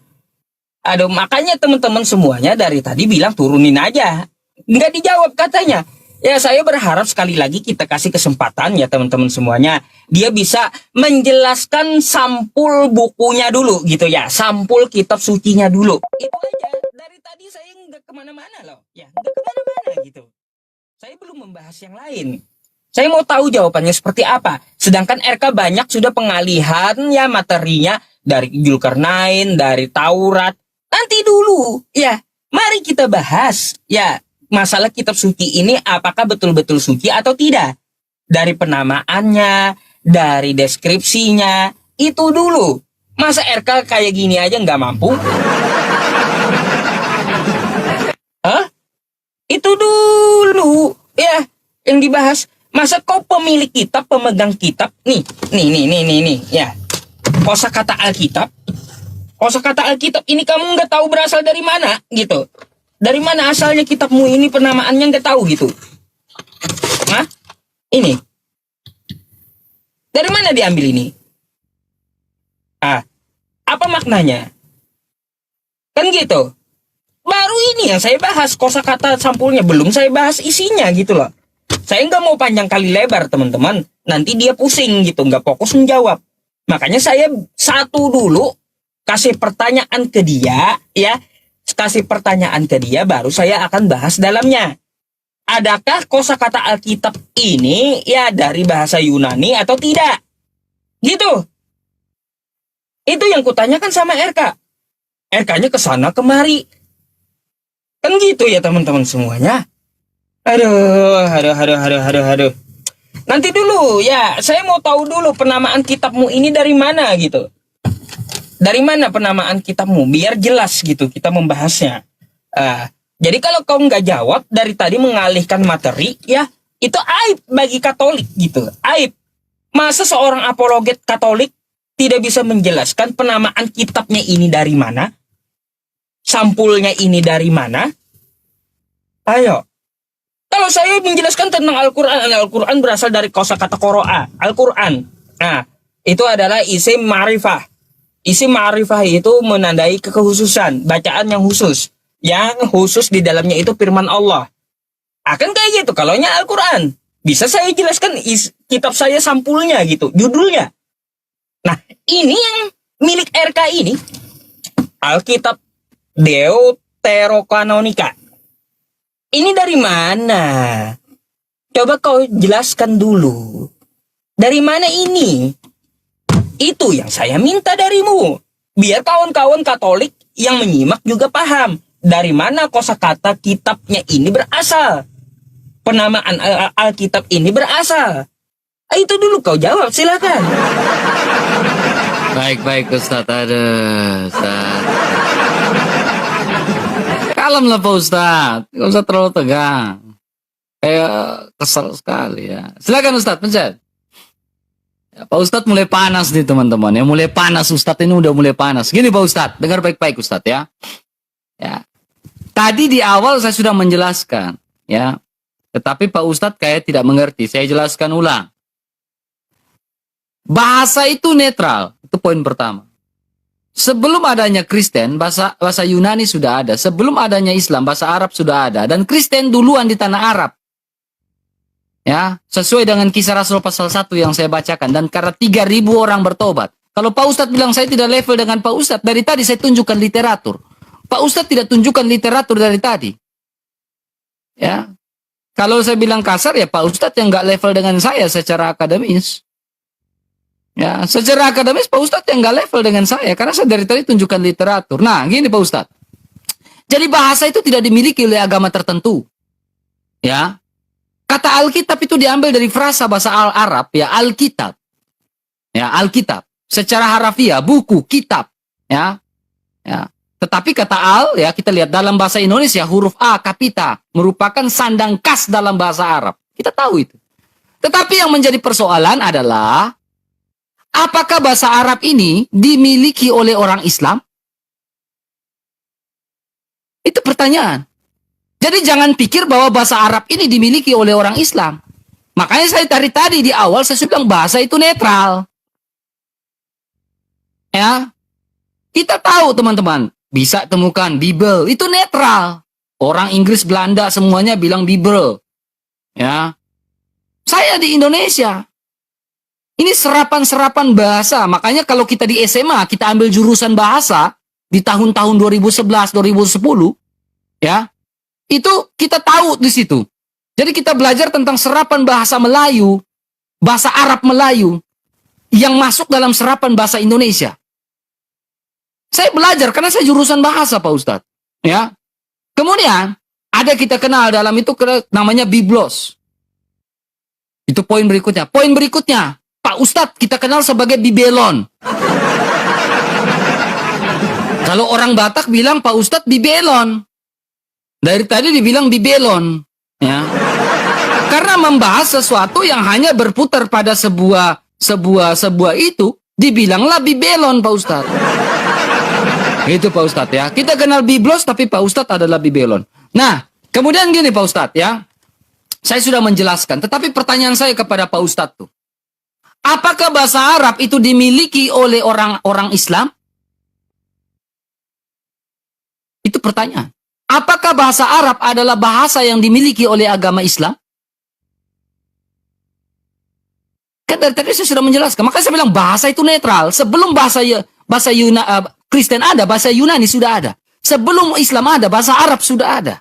Aduh, makanya teman-teman semuanya dari tadi bilang turunin aja. Enggak dijawab katanya. Ya saya berharap sekali lagi kita kasih kesempatan ya teman-teman semuanya. dia bisa menjelaskan sampul bukunya dulu gitu ya, sampul kitab sucinya dulu. Itu aja. Dari tadi saya nggak kemana-mana loh, ya nggak kemana-mana gitu. Saya belum membahas yang lain. Saya mau tahu jawabannya seperti apa. Sedangkan RK banyak sudah pengalihan ya materinya dari Zulkarnain, dari Taurat. Nanti dulu, ya. Mari kita bahas, ya, masalah kitab suci ini apakah betul-betul suci atau tidak. Dari penamaannya, dari deskripsinya, itu dulu. Masa RK kayak gini aja nggak mampu? Hah? Itu dulu, ya, yang dibahas. Masa kau pemilik kitab, pemegang kitab, nih, ya. Kosakata Alkitab. Kosakata Alkitab ini kamu nggak tahu berasal dari mana, gitu. Dari mana asalnya kitabmu ini, penamaannya nggak tahu, gitu. Hah? Ini. Dari mana diambil ini? Apa maknanya? Kan gitu. Baru ini yang saya bahas, kosakata sampulnya. Belum saya bahas isinya, gitu loh. Saya nggak mau panjang kali lebar, teman-teman. Nanti dia pusing, gitu. Nggak fokus menjawab. Makanya saya satu dulu, kasih pertanyaan ke dia, ya. Kasih pertanyaan ke dia, baru saya akan bahas dalamnya. Adakah kosakata Alkitab ini, ya, dari bahasa Yunani atau tidak? Gitu. Itu yang kutanyakan sama RK. RK-nya kesana kemari. Kan gitu ya teman-teman semuanya. Aduh. Nanti dulu ya, saya mau tahu dulu penamaan kitabmu ini dari mana gitu. Dari mana penamaan kitabmu? Biar jelas gitu kita membahasnya. Jadi kalau kau nggak jawab dari tadi mengalihkan materi, ya itu aib bagi Katolik gitu. Aib. Masa seorang apologet Katolik tidak bisa menjelaskan penamaan kitabnya ini dari mana? Sampulnya ini dari mana? Ayo. Kalau saya menjelaskan tentang Al-Quran berasal dari kosakata Qoro'a, Al-Quran. Nah, itu adalah isim ma'rifah. Isim ma'rifah itu menandai kekhususan, bacaan yang khusus. Yang khusus di dalamnya itu firman Allah. Akan kayak gitu, kalaunya Al-Quran. Bisa saya jelaskan kitab saya sampulnya gitu, judulnya. Nah, ini yang milik RK ini, Alkitab Deuterokanonika. Ini dari mana? Coba kau jelaskan dulu. Dari mana ini? Itu yang saya minta darimu. Biar kawan-kawan Katolik yang menyimak juga paham. Dari mana kosakata kitabnya ini berasal? Penamaan Alkitab ini berasal. Itu dulu kau jawab, silakan. Baik Ustaz. Aduh, Ustaz. Kalemlah Pak Ustaz. Nggak usah terlalu tegang. Kayak kesel sekali ya. Silakan Ustaz, pencet. Ya, Pak Ustadz mulai panas nih teman-teman. Ya, mulai panas. Ustadz ini udah mulai panas. Gini Pak Ustadz, dengar baik-baik Ustadz ya. Ya. Tadi di awal saya sudah menjelaskan. Ya. Tetapi Pak Ustadz kayak tidak mengerti. Saya jelaskan ulang. Bahasa itu netral. Itu poin pertama. Sebelum adanya Kristen, bahasa Yunani sudah ada. Sebelum adanya Islam, bahasa Arab sudah ada. Dan Kristen duluan di tanah Arab. Ya, sesuai dengan kisah Rasul pasal 1 yang saya bacakan. Dan karena 3.000 orang bertobat. Kalau Pak Ustadz bilang saya tidak level dengan Pak Ustadz, dari tadi saya tunjukkan literatur. Pak Ustadz tidak tunjukkan literatur dari tadi. Ya, kalau saya bilang kasar ya Pak Ustadz yang nggak level dengan saya secara akademis. Ya, secara akademis Pak Ustadz yang nggak level dengan saya. Karena saya dari tadi tunjukkan literatur. Nah, gini Pak Ustadz. Jadi bahasa itu tidak dimiliki oleh agama tertentu. Ya. Kata Alkitab itu diambil dari frasa bahasa Arab, ya, Alkitab. Ya, Alkitab. Secara harafiah, buku, kitab. Ya. Ya. Tetapi kata al, ya, kita lihat dalam bahasa Indonesia, huruf A, kapita, merupakan sandang khas dalam bahasa Arab. Kita tahu itu. Tetapi yang menjadi persoalan adalah, apakah bahasa Arab ini dimiliki oleh orang Islam? Itu pertanyaan. Jadi jangan pikir bahwa bahasa Arab ini dimiliki oleh orang Islam. Makanya saya tadi di awal saya bilang bahasa itu netral. Ya. Kita tahu teman-teman, bisa temukan Bible, itu netral. Orang Inggris, Belanda semuanya bilang Bible. Ya. Saya di Indonesia. Ini serapan-serapan bahasa. Makanya kalau kita di SMA, kita ambil jurusan bahasa di tahun-tahun 2011, 2010, ya, itu kita tahu di situ. Jadi kita belajar tentang serapan bahasa Melayu, bahasa Arab Melayu, yang masuk dalam serapan bahasa Indonesia. Saya belajar karena saya jurusan bahasa, Pak Ustadz. Ya. Kemudian, ada kita kenal dalam itu namanya biblos. Itu poin berikutnya. Poin berikutnya, Pak Ustadz kita kenal sebagai bibelon. Kalau orang Batak bilang Pak Ustadz bibelon. Dari tadi dibilang bibelon. Ya. Karena membahas sesuatu yang hanya berputar pada sebuah itu, dibilanglah bibelon, Pak Ustadz. Itu Pak Ustadz ya. Kita kenal biblos tapi Pak Ustadz adalah bibelon. Nah, kemudian gini Pak Ustadz ya. Saya sudah menjelaskan, tetapi pertanyaan saya kepada Pak Ustadz tuh. Apakah bahasa Arab itu dimiliki oleh orang-orang Islam? Itu pertanyaan. Apakah bahasa Arab adalah bahasa yang dimiliki oleh agama Islam? Kan dari tadi saya sudah menjelaskan. Makanya saya bilang bahasa itu netral. Sebelum bahasa Kristen ada, bahasa Yunani sudah ada. Sebelum Islam ada, bahasa Arab sudah ada.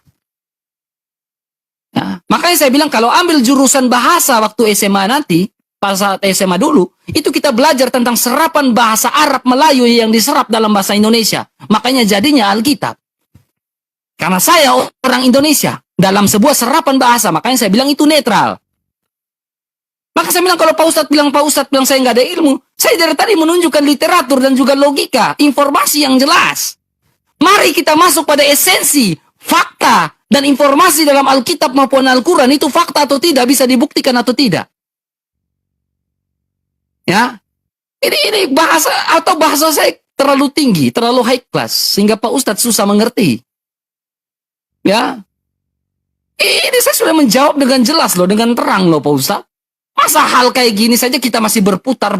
Nah, makanya saya bilang kalau ambil jurusan bahasa waktu SMA nanti, pas saat SMA dulu, itu kita belajar tentang serapan bahasa Arab Melayu yang diserap dalam bahasa Indonesia. Makanya jadinya Alkitab. Karena saya orang Indonesia, dalam sebuah serapan bahasa, makanya saya bilang itu netral. Maka saya bilang kalau Pak Ustadz bilang saya nggak ada ilmu, saya dari tadi menunjukkan literatur dan juga logika, informasi yang jelas. Mari kita masuk pada esensi, fakta, dan informasi dalam Alkitab maupun Al-Quran itu fakta atau tidak, bisa dibuktikan atau tidak. Ya, ini bahasa saya terlalu tinggi, terlalu high class, sehingga Pak Ustadz susah mengerti. Ya, ini saya sudah menjawab dengan jelas loh, dengan terang loh Pak Ustadz. Masa hal kayak gini saja kita masih berputar.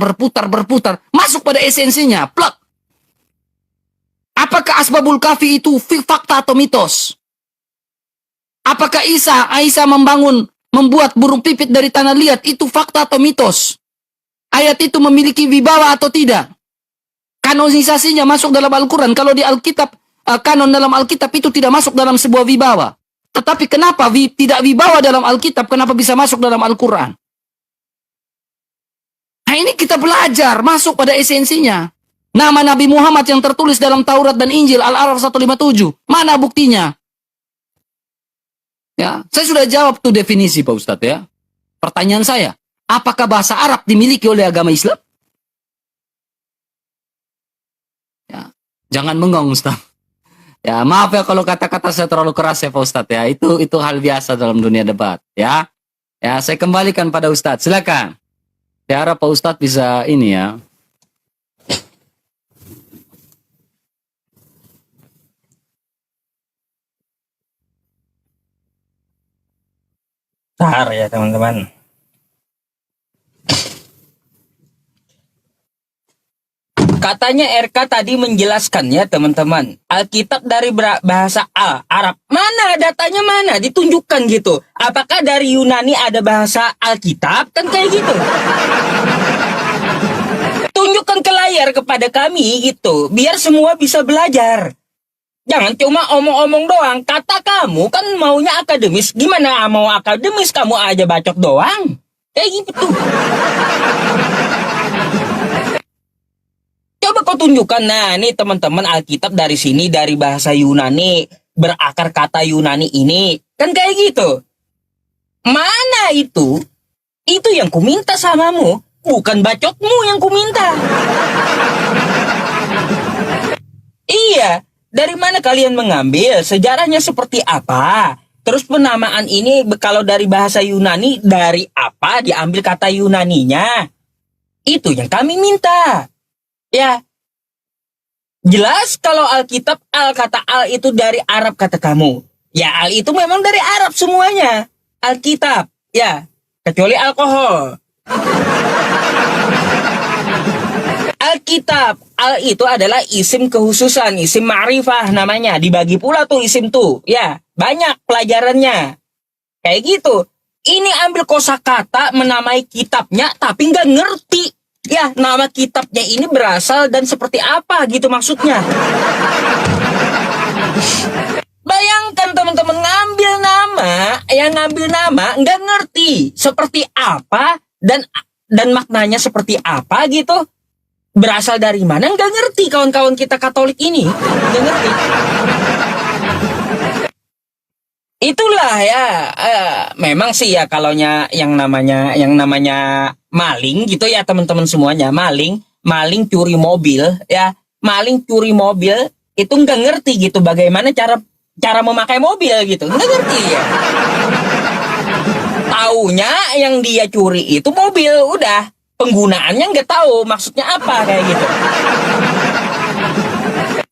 Masuk pada esensinya, plek. Apakah Asbabul Kahfi itu fakta atau mitos? Apakah Aisyah membuat burung pipit dari tanah liat, itu fakta atau mitos? Ayat itu memiliki wibawa atau tidak? Kanonisasinya masuk dalam Al-Quran. Kalau di Alkitab, kanon dalam Alkitab itu tidak masuk dalam sebuah wibawa. Tetapi kenapa tidak wibawa dalam Alkitab, kenapa bisa masuk dalam Al-Quran? Nah ini kita belajar, masuk pada esensinya. Nama Nabi Muhammad yang tertulis dalam Taurat dan Injil, Al-Araf 157. Mana buktinya? Ya, saya sudah jawab tuh definisi Pak Ustadz ya. Pertanyaan saya, apakah bahasa Arab dimiliki oleh agama Islam? Ya, jangan bengong Ustadz. Ya, maaf ya kalau kata-kata saya terlalu keras ya Pak Ustadz ya. Itu hal biasa dalam dunia debat ya. Ya, saya kembalikan pada Ustadz. Silakan. Saya harap Pak Ustadz bisa ini ya. Bentar ya teman-teman. Katanya RK tadi menjelaskan ya teman-teman. Alkitab dari bahasa Arab. Mana datanya mana? Ditunjukkan gitu. Apakah dari Yunani ada bahasa Alkitab? Kan kayak gitu. Tunjukkan ke layar kepada kami gitu. Biar semua bisa belajar. Jangan cuma omong-omong doang. Kata kamu kan maunya akademis. Gimana mau akademis? Kamu aja bacot doang. Kayak gitu. Coba kau tunjukkan. Nah, nih teman-teman Alkitab dari sini, dari bahasa Yunani, berakar kata Yunani ini. Kan kayak gitu. Mana itu? Itu yang kuminta samamu. Bukan bacotmu yang kuminta. Iya. Dari mana kalian mengambil? Sejarahnya seperti apa? Terus penamaan ini kalau dari bahasa Yunani, dari apa diambil kata Yunaninya? Itu yang kami minta. Ya, jelas kalau Alkitab, kata al itu dari Arab kata kamu. Ya, al itu memang dari Arab semuanya. Alkitab, ya, kecuali alkohol. Alkitab, al itu adalah isim kekhususan, isim ma'rifah namanya. Dibagi pula tuh isim tuh, ya, banyak pelajarannya. Kayak gitu. Ini ambil kosakata menamai kitabnya tapi nggak ngerti. Ya, nama kitabnya ini berasal dan seperti apa gitu maksudnya. Bayangkan teman-teman ngambil nama nggak ngerti seperti apa dan maknanya seperti apa gitu. Berasal dari mana nggak ngerti kawan-kawan kita Katolik ini. Nggak ngerti. Itulah ya, memang sih ya kalau yang namanya maling gitu ya teman-teman semuanya, maling curi mobil ya, maling curi mobil itu nggak ngerti gitu bagaimana cara memakai mobil gitu, nggak ngerti ya. Taunya yang dia curi itu mobil, udah penggunaannya nggak tahu maksudnya apa kayak gitu.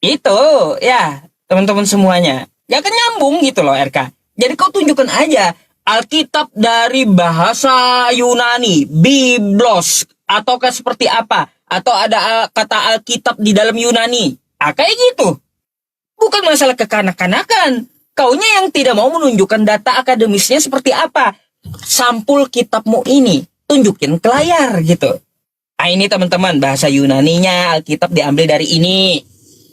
Itu ya teman-teman semuanya, ya kan nyambung gitu loh RK. Jadi kau tunjukkan aja Alkitab dari bahasa Yunani, Biblos, ataukah seperti apa, atau ada kata Alkitab di dalam Yunani, kayak gitu. Bukan masalah kekanak-kanakan. Kaunya yang tidak mau menunjukkan data akademisnya seperti apa. Sampul kitabmu ini tunjukin ke layar gitu. Ini teman-teman bahasa Yunaninya Alkitab diambil dari ini.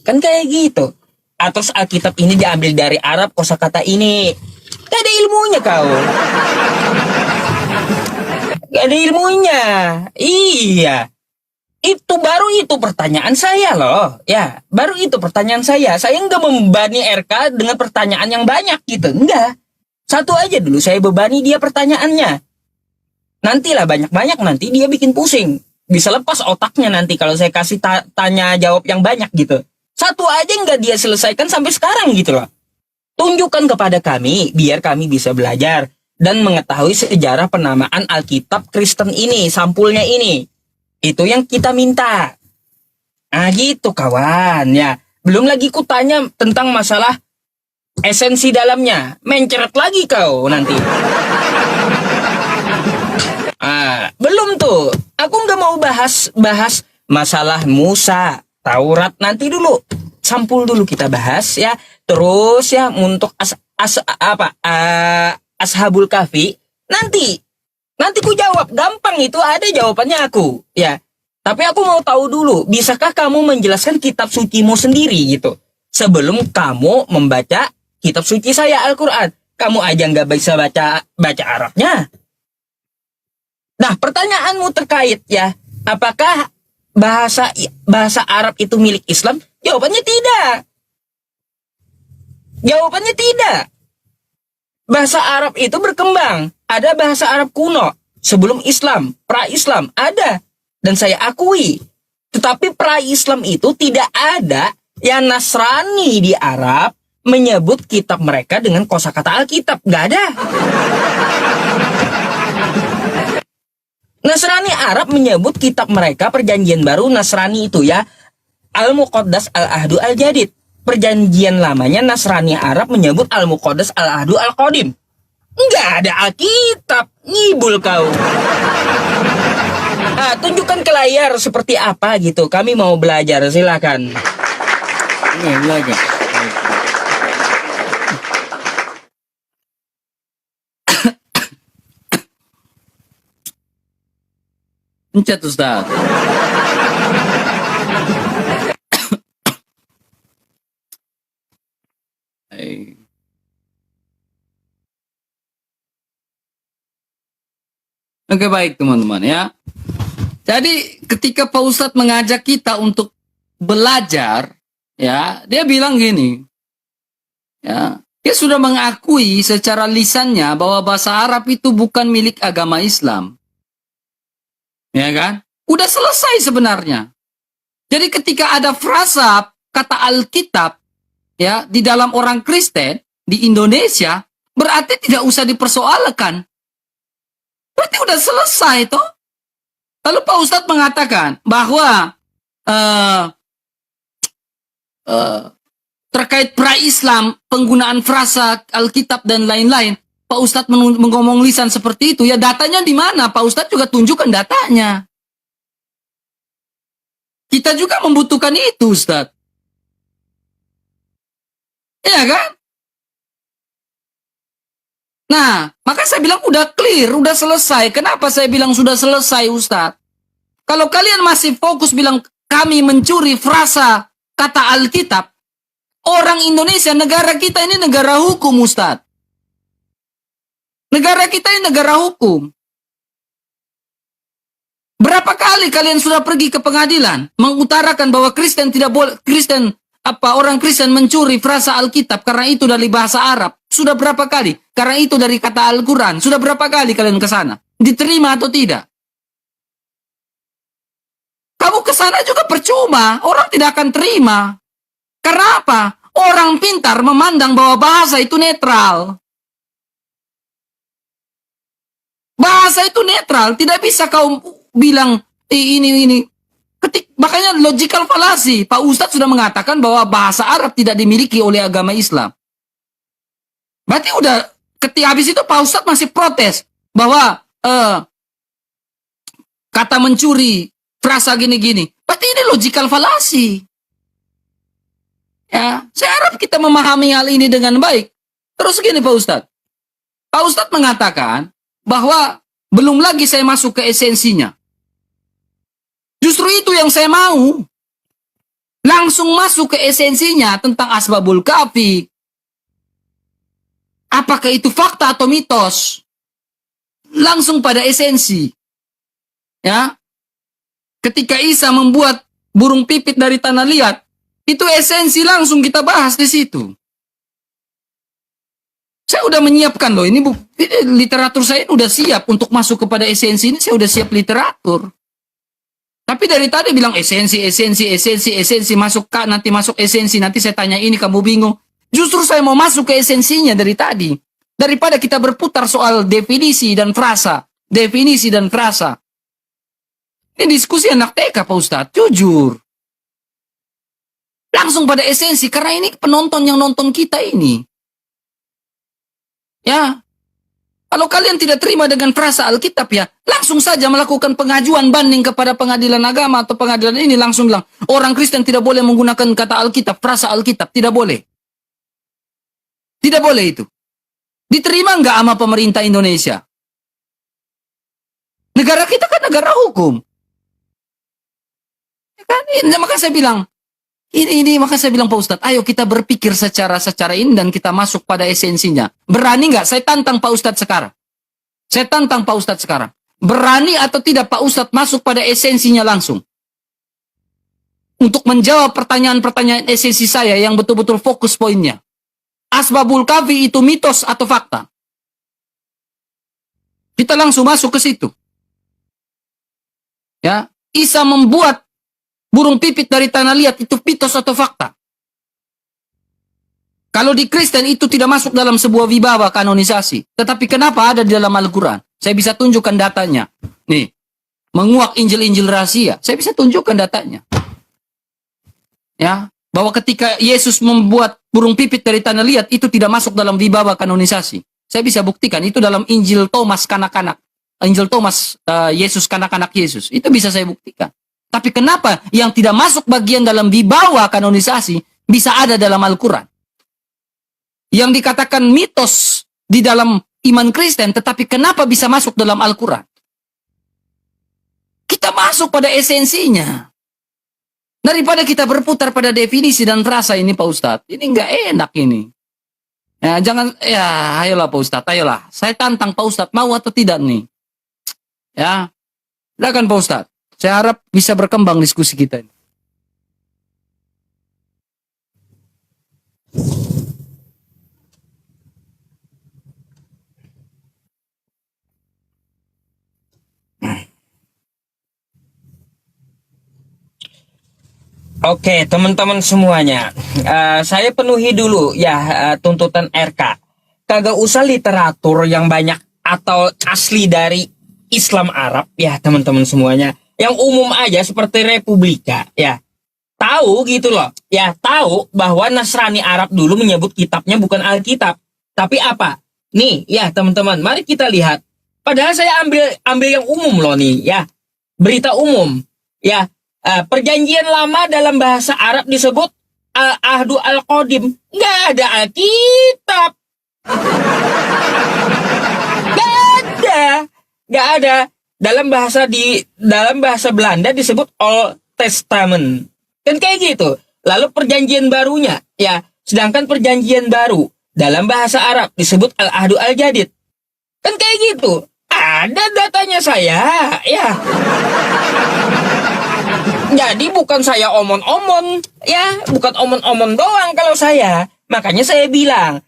Kan kayak gitu. Atau Alkitab ini diambil dari Arab kosakata ini. Gak ada ilmunya kau. Gak ada ilmunya. Iya. Itu pertanyaan saya loh. Ya, baru itu pertanyaan saya. Saya nggak membebani RK dengan pertanyaan yang banyak gitu. Enggak. Satu aja dulu saya bebani dia pertanyaannya. Nantilah banyak-banyak nanti dia bikin pusing. Bisa lepas otaknya nanti kalau saya kasih tanya jawab yang banyak gitu. Satu aja nggak dia selesaikan sampai sekarang gitu loh. Tunjukkan kepada kami biar kami bisa belajar dan mengetahui sejarah penamaan Alkitab Kristen ini, sampulnya ini. Itu yang kita minta. Nah gitu kawan ya. Belum lagi ku tanya tentang masalah esensi dalamnya. Menceret lagi kau nanti. Belum tuh. Aku nggak mau bahas masalah Musa, Taurat nanti dulu. Sampul dulu kita bahas ya. Terus ya untuk Ashabul Kahfi nanti ku jawab. Gampang itu, ada jawabannya aku ya. Tapi aku mau tahu dulu, bisakah kamu menjelaskan kitab sucimu sendiri gitu sebelum kamu membaca kitab suci saya Al-Quran? Kamu aja nggak bisa baca Arabnya. Nah, pertanyaanmu terkait ya, apakah bahasa Arab itu milik Islam? Jawabannya tidak. Jawabannya tidak. Bahasa Arab itu berkembang. Ada bahasa Arab kuno sebelum Islam, pra-Islam ada dan saya akui. Tetapi pra-Islam itu tidak ada yang Nasrani di Arab menyebut kitab mereka dengan kosakata Alkitab, nggak ada. Nasrani Arab menyebut kitab mereka Perjanjian Baru Nasrani itu ya Al-Muqaddas Al-Ahdu Al-Jadid. Perjanjian lamanya Nasrani Arab menyebut Al-Muqaddas Al-Ahdu Al-Qadim. Nggak ada Alkitab, ngibul kau. Tunjukkan ke layar seperti apa gitu. Kami mau belajar, silakan. Ini belajar. Pencet Ustaz. Oke, baik teman-teman ya. Jadi ketika Pak Ustadz mengajak kita untuk belajar, ya, dia bilang gini, ya, dia sudah mengakui secara lisannya bahwa bahasa Arab itu bukan milik agama Islam. Ya kan? Udah selesai sebenarnya. Jadi ketika ada frasa kata Alkitab ya di dalam orang Kristen di Indonesia, berarti tidak usah dipersoalkan. Berarti udah selesai toh. Lalu Pak Ustadz mengatakan bahwa terkait pra-Islam, penggunaan frasa Alkitab dan lain-lain, Pak Ustadz mengomong lisan seperti itu, ya datanya di mana? Pak Ustadz juga tunjukkan datanya. Kita juga membutuhkan itu, Ustadz. Iya kan? Nah, maka saya bilang udah clear, udah selesai. Kenapa saya bilang sudah selesai, Ustadz? Kalau kalian masih fokus bilang kami mencuri frasa kata Alkitab, orang Indonesia, negara kita ini negara hukum, Ustadz. Negara kita ini negara hukum. Berapa kali kalian sudah pergi ke pengadilan mengutarakan bahwa Kristen tidak boleh, orang Kristen mencuri frasa Alkitab karena itu dari bahasa Arab? Sudah berapa kali? Karena itu dari kata Al-Quran. Sudah berapa kali kalian ke sana? Diterima atau tidak? Kamu ke sana juga percuma. Orang tidak akan terima. Karena apa? Orang pintar memandang bahwa bahasa itu netral. Bahasa itu netral. Tidak bisa kau bilang ini. Makanya logical fallacy. Pak Ustadz sudah mengatakan bahwa bahasa Arab tidak dimiliki oleh agama Islam. Berarti udah ketika habis itu Pak Ustadz masih protes bahwa kata mencuri frasa gini-gini. Berarti ini logical fallacy. Ya, saya harap kita memahami hal ini dengan baik. Terus gini Pak Ustadz. Pak Ustadz mengatakan bahwa belum lagi saya masuk ke esensinya. Justru itu yang saya mau. Langsung masuk ke esensinya tentang asbabul kafi. Apakah itu fakta atau mitos? Langsung pada esensi. Ya. Ketika Isa membuat burung pipit dari tanah liat, itu esensi langsung kita bahas di situ. Saya udah menyiapkan loh, ini literatur saya udah siap untuk masuk kepada esensi ini, saya udah siap literatur. Tapi dari tadi bilang esensi, masuk Kak, nanti masuk esensi, nanti saya tanya ini kamu bingung. Justru saya mau masuk ke esensinya dari tadi. Daripada kita berputar soal definisi dan frasa. Definisi dan frasa. Ini diskusi anak TK Pak Ustadz, jujur. Langsung pada esensi, karena ini penonton yang nonton kita ini. Ya. Kalau kalian tidak terima dengan frasa Alkitab ya, langsung saja melakukan pengajuan banding kepada pengadilan agama atau pengadilan ini, langsung bilang, orang Kristen tidak boleh menggunakan kata Alkitab, frasa Alkitab, tidak boleh. Tidak boleh itu. Diterima nggak sama pemerintah Indonesia? Negara kita kan negara hukum. Ya kan? Maka saya bilang, maka saya bilang Pak Ustadz, ayo kita berpikir secara ini dan kita masuk pada esensinya. Berani nggak? Saya tantang Pak Ustadz sekarang. Saya tantang Pak Ustadz sekarang. Berani atau tidak Pak Ustadz masuk pada esensinya langsung? Untuk menjawab pertanyaan-pertanyaan esensi saya yang betul-betul fokus poinnya. Asbabul kafi itu mitos atau fakta? Kita langsung masuk ke situ. Ya, Isa membuat burung pipit dari tanah liat itu mitos atau fakta? Kalau di Kristen itu tidak masuk dalam sebuah wibawa kanonisasi. Tetapi kenapa ada di dalam Al-Quran? Saya bisa tunjukkan datanya. Nih, menguak Injil-Injil rahasia. Saya bisa tunjukkan datanya. Ya, bahwa ketika Yesus membuat burung pipit dari tanah liat itu tidak masuk dalam wibawa kanonisasi. Saya bisa buktikan itu dalam Injil Thomas kanak-kanak. Injil Thomas Yesus kanak-kanak Yesus. Itu bisa saya buktikan. Tapi kenapa yang tidak masuk bagian dalam wibawa kanonisasi bisa ada dalam Al-Quran? Yang dikatakan mitos di dalam iman Kristen, tetapi kenapa bisa masuk dalam Al-Quran? Kita masuk pada esensinya. Daripada kita berputar pada definisi dan frasa ini Pak Ustadz. Ini nggak enak ini. Ya, jangan, ya ayolah Pak Ustadz, ayolah. Saya tantang Pak Ustadz, mau atau tidak nih? Ya, silakan Pak Ustadz. Saya harap bisa berkembang diskusi kita ini. Oke, teman-teman semuanya, saya penuhi dulu ya tuntutan RK. Kagak usah literatur yang banyak atau asli dari Islam Arab ya teman-teman semuanya. Yang umum aja seperti Republika ya. Tahu gitu loh, ya tahu bahwa Nasrani Arab dulu menyebut kitabnya bukan Alkitab, tapi apa? Nih ya teman-teman, mari kita lihat. Padahal saya ambil yang umum loh nih ya, berita umum ya. Perjanjian lama dalam bahasa Arab disebut Al-Ahdu Al-Qadim. Nggak ada Alkitab. nggak ada. Dalam bahasa Belanda disebut Old Testament. Kan kayak gitu. Lalu perjanjian barunya, ya, sedangkan perjanjian baru dalam bahasa Arab disebut Al-Ahdu Al-Jadid. Kan kayak gitu. Ada datanya saya, ya. Jadi bukan saya omon-omon, ya, bukan omon-omon doang kalau saya. Makanya saya bilang,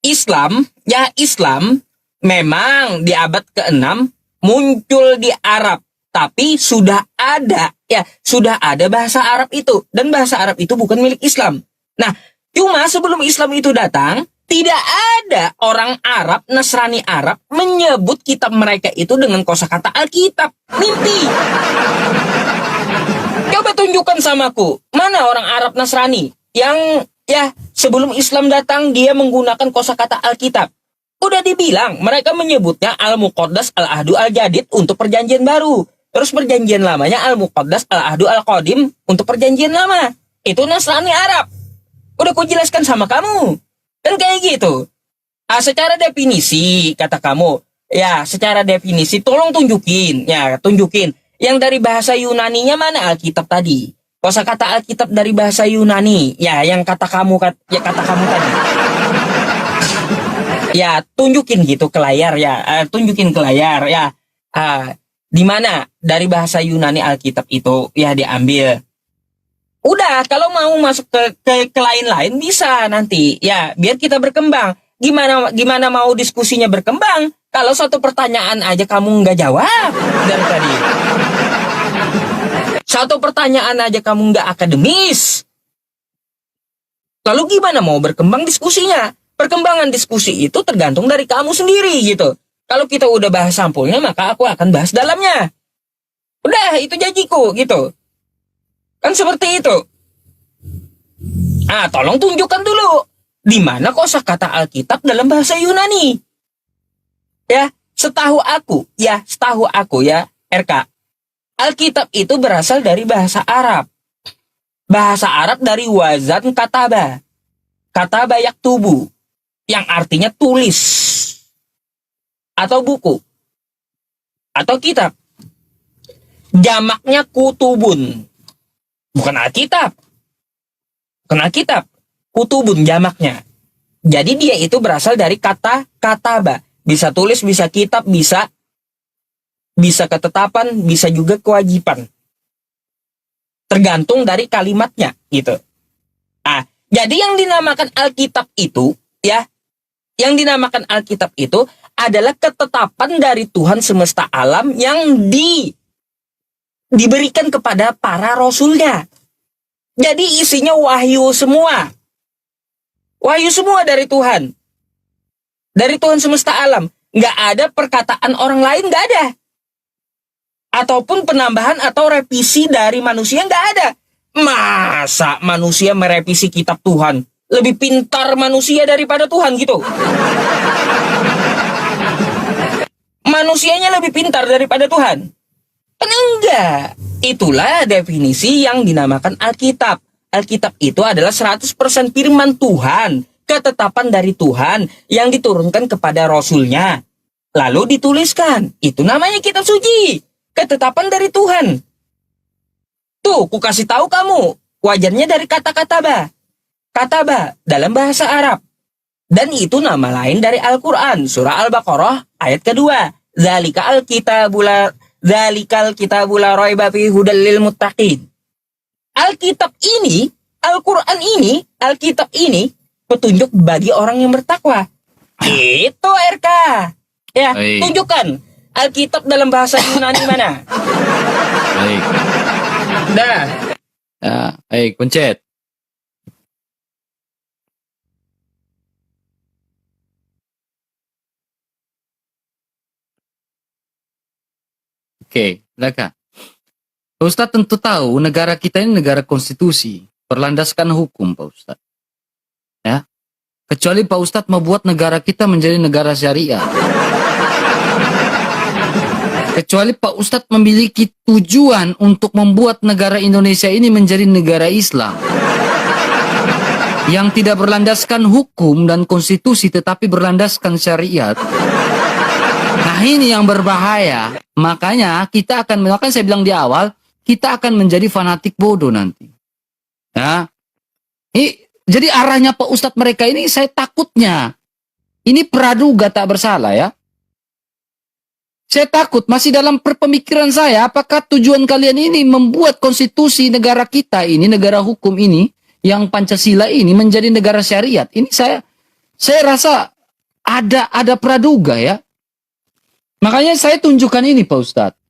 Islam memang di abad ke-6 muncul di Arab, tapi sudah ada bahasa Arab itu, dan bahasa Arab itu bukan milik Islam. Nah, cuma sebelum Islam itu datang, tidak ada orang Arab, Nasrani Arab menyebut kitab mereka itu dengan kosakata Alkitab. Mimpi. Coba tunjukkan samaku, mana orang Arab Nasrani yang sebelum Islam datang dia menggunakan kosakata Alkitab. Udah dibilang, mereka menyebutnya Al-Muqaddas Al-Ahdu Al-Jadid untuk perjanjian baru. Terus perjanjian lamanya Al-Muqaddas Al-Ahdu Al-Qadim untuk perjanjian lama. Itu Nasrani Arab. Udah ku jelaskan sama kamu. Kan kayak gitu. Secara definisi, kata kamu. Ya, secara definisi, tolong tunjukin. Ya, tunjukin. Yang dari bahasa Yunaninya mana Alkitab tadi? Kosakata Alkitab dari bahasa Yunani. Ya, yang kata kamu tadi. Ya, tunjukin gitu ke layar ya. Tunjukin ke layar ya. Di mana dari bahasa Yunani Alkitab itu ya diambil. Udah, kalau mau masuk ke lain-lain bisa nanti. Ya, biar kita berkembang. Gimana mau diskusinya berkembang kalau satu pertanyaan aja kamu nggak jawab dari tadi. Satu pertanyaan aja kamu nggak akademis. Lalu gimana mau berkembang diskusinya? Perkembangan diskusi itu tergantung dari kamu sendiri gitu. Kalau kita udah bahas sampulnya, maka aku akan bahas dalamnya. Udah, itu janjiku gitu. Kan seperti itu. Tolong tunjukkan dulu di mana kosakata Alkitab dalam bahasa Yunani. Ya, setahu aku ya, RK. Alkitab itu berasal dari bahasa Arab. Bahasa Arab dari wazan kataba. Kataba yaktubu, yang artinya tulis. Atau buku. Atau kitab. Jamaknya kutubun. Bukan Alkitab. Kutubun jamaknya. Jadi dia itu berasal dari kata kataba. Bisa tulis, bisa kitab, bisa ketetapan, bisa juga kewajiban. Tergantung dari kalimatnya gitu. Jadi yang dinamakan Alkitab itu ya, yang dinamakan Alkitab itu adalah ketetapan dari Tuhan semesta alam yang diberikan kepada para rasulnya. Jadi isinya wahyu semua. Wahyu semua dari Tuhan. Dari Tuhan semesta alam. Nggak ada perkataan orang lain, nggak ada. Ataupun penambahan atau revisi dari manusia, nggak ada. Masa manusia merevisi kitab Tuhan? Lebih pintar manusia daripada Tuhan gitu. Manusianya lebih pintar daripada Tuhan. Kan enggak. Itulah definisi yang dinamakan Alkitab. Alkitab itu adalah 100% firman Tuhan, ketetapan dari Tuhan yang diturunkan kepada Rasulnya. Lalu dituliskan. Itu namanya kitab suci. Ketetapan dari Tuhan. Tuh, ku kasih tahu kamu. Wajarnya dari kata kataba. Kataba dalam bahasa Arab. Dan itu nama lain dari Al-Quran. Surah Al-Baqarah ayat kedua. Zalikal kitabula raiba fi hudal lil muttaqin. Alkitab ini, Al-Quran ini, Alkitab ini petunjuk bagi orang yang bertakwa. Itu RK. Ya, Baik. tunjukkan Alkitab dalam bahasa Yunani mana? Baik. Dah. Ya, baik, pencet. Oke, silakan. Pak Ustadz tentu tahu negara kita ini negara konstitusi, berlandaskan hukum, Pak Ustadz. Ya, kecuali Pak Ustadz membuat negara kita menjadi negara syariah. Kecuali Pak Ustadz memiliki tujuan untuk membuat negara Indonesia ini menjadi negara Islam. Yang tidak berlandaskan hukum dan konstitusi tetapi berlandaskan syariat. Nah, ini yang berbahaya. Makanya makanya saya bilang di awal, kita akan menjadi fanatik bodoh nanti. Ya. Jadi arahnya Pak Ustadz mereka ini saya takutnya. Ini praduga tak bersalah ya. Saya takut masih dalam pemikiran saya, apakah tujuan kalian ini membuat konstitusi negara kita ini, negara hukum ini, yang Pancasila ini menjadi negara syariat. Ini saya rasa ada praduga ya. Makanya saya tunjukkan ini Pak Ustadz.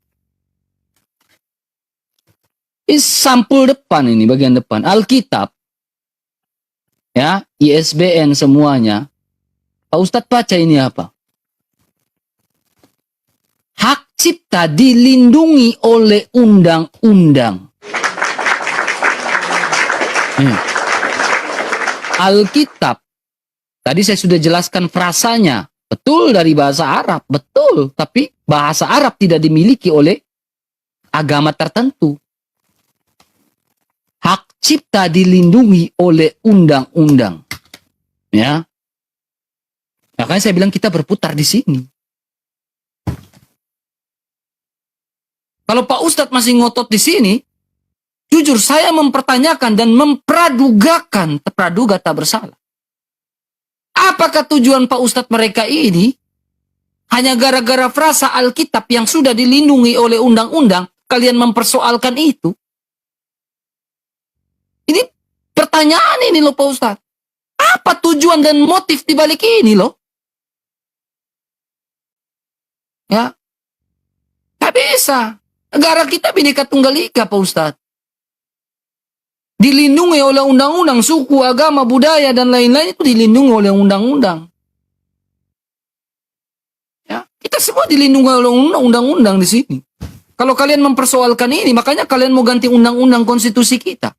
Ini sampul depan ini, bagian depan. Alkitab. Ya, ISBN semuanya. Pak Ustadz baca ini apa? Hak cipta dilindungi oleh undang-undang. Alkitab. Tadi saya sudah jelaskan frasanya. Betul dari bahasa Arab. Betul. Tapi bahasa Arab tidak dimiliki oleh agama tertentu. Hak cipta dilindungi oleh undang-undang. Ya. Makanya saya bilang kita berputar di sini. Kalau Pak Ustadz masih ngotot di sini, jujur saya mempertanyakan dan mempradugakan, praduga tak bersalah. Apakah tujuan Pak Ustadz mereka ini hanya gara-gara frasa Alkitab yang sudah dilindungi oleh undang-undang, kalian mempersoalkan itu? Ini pertanyaan ini loh Pak Ustadz. Apa tujuan dan motif dibalik ini loh? Ya, tak bisa. Negara kita Bhinneka Tunggal Ika, Pak Ustadz. Dilindungi oleh undang-undang, suku, agama, budaya, dan lain-lain itu dilindungi oleh undang-undang. Ya, kita semua dilindungi oleh undang-undang di sini. Kalau kalian mempersoalkan ini, makanya kalian mau ganti undang-undang konstitusi kita.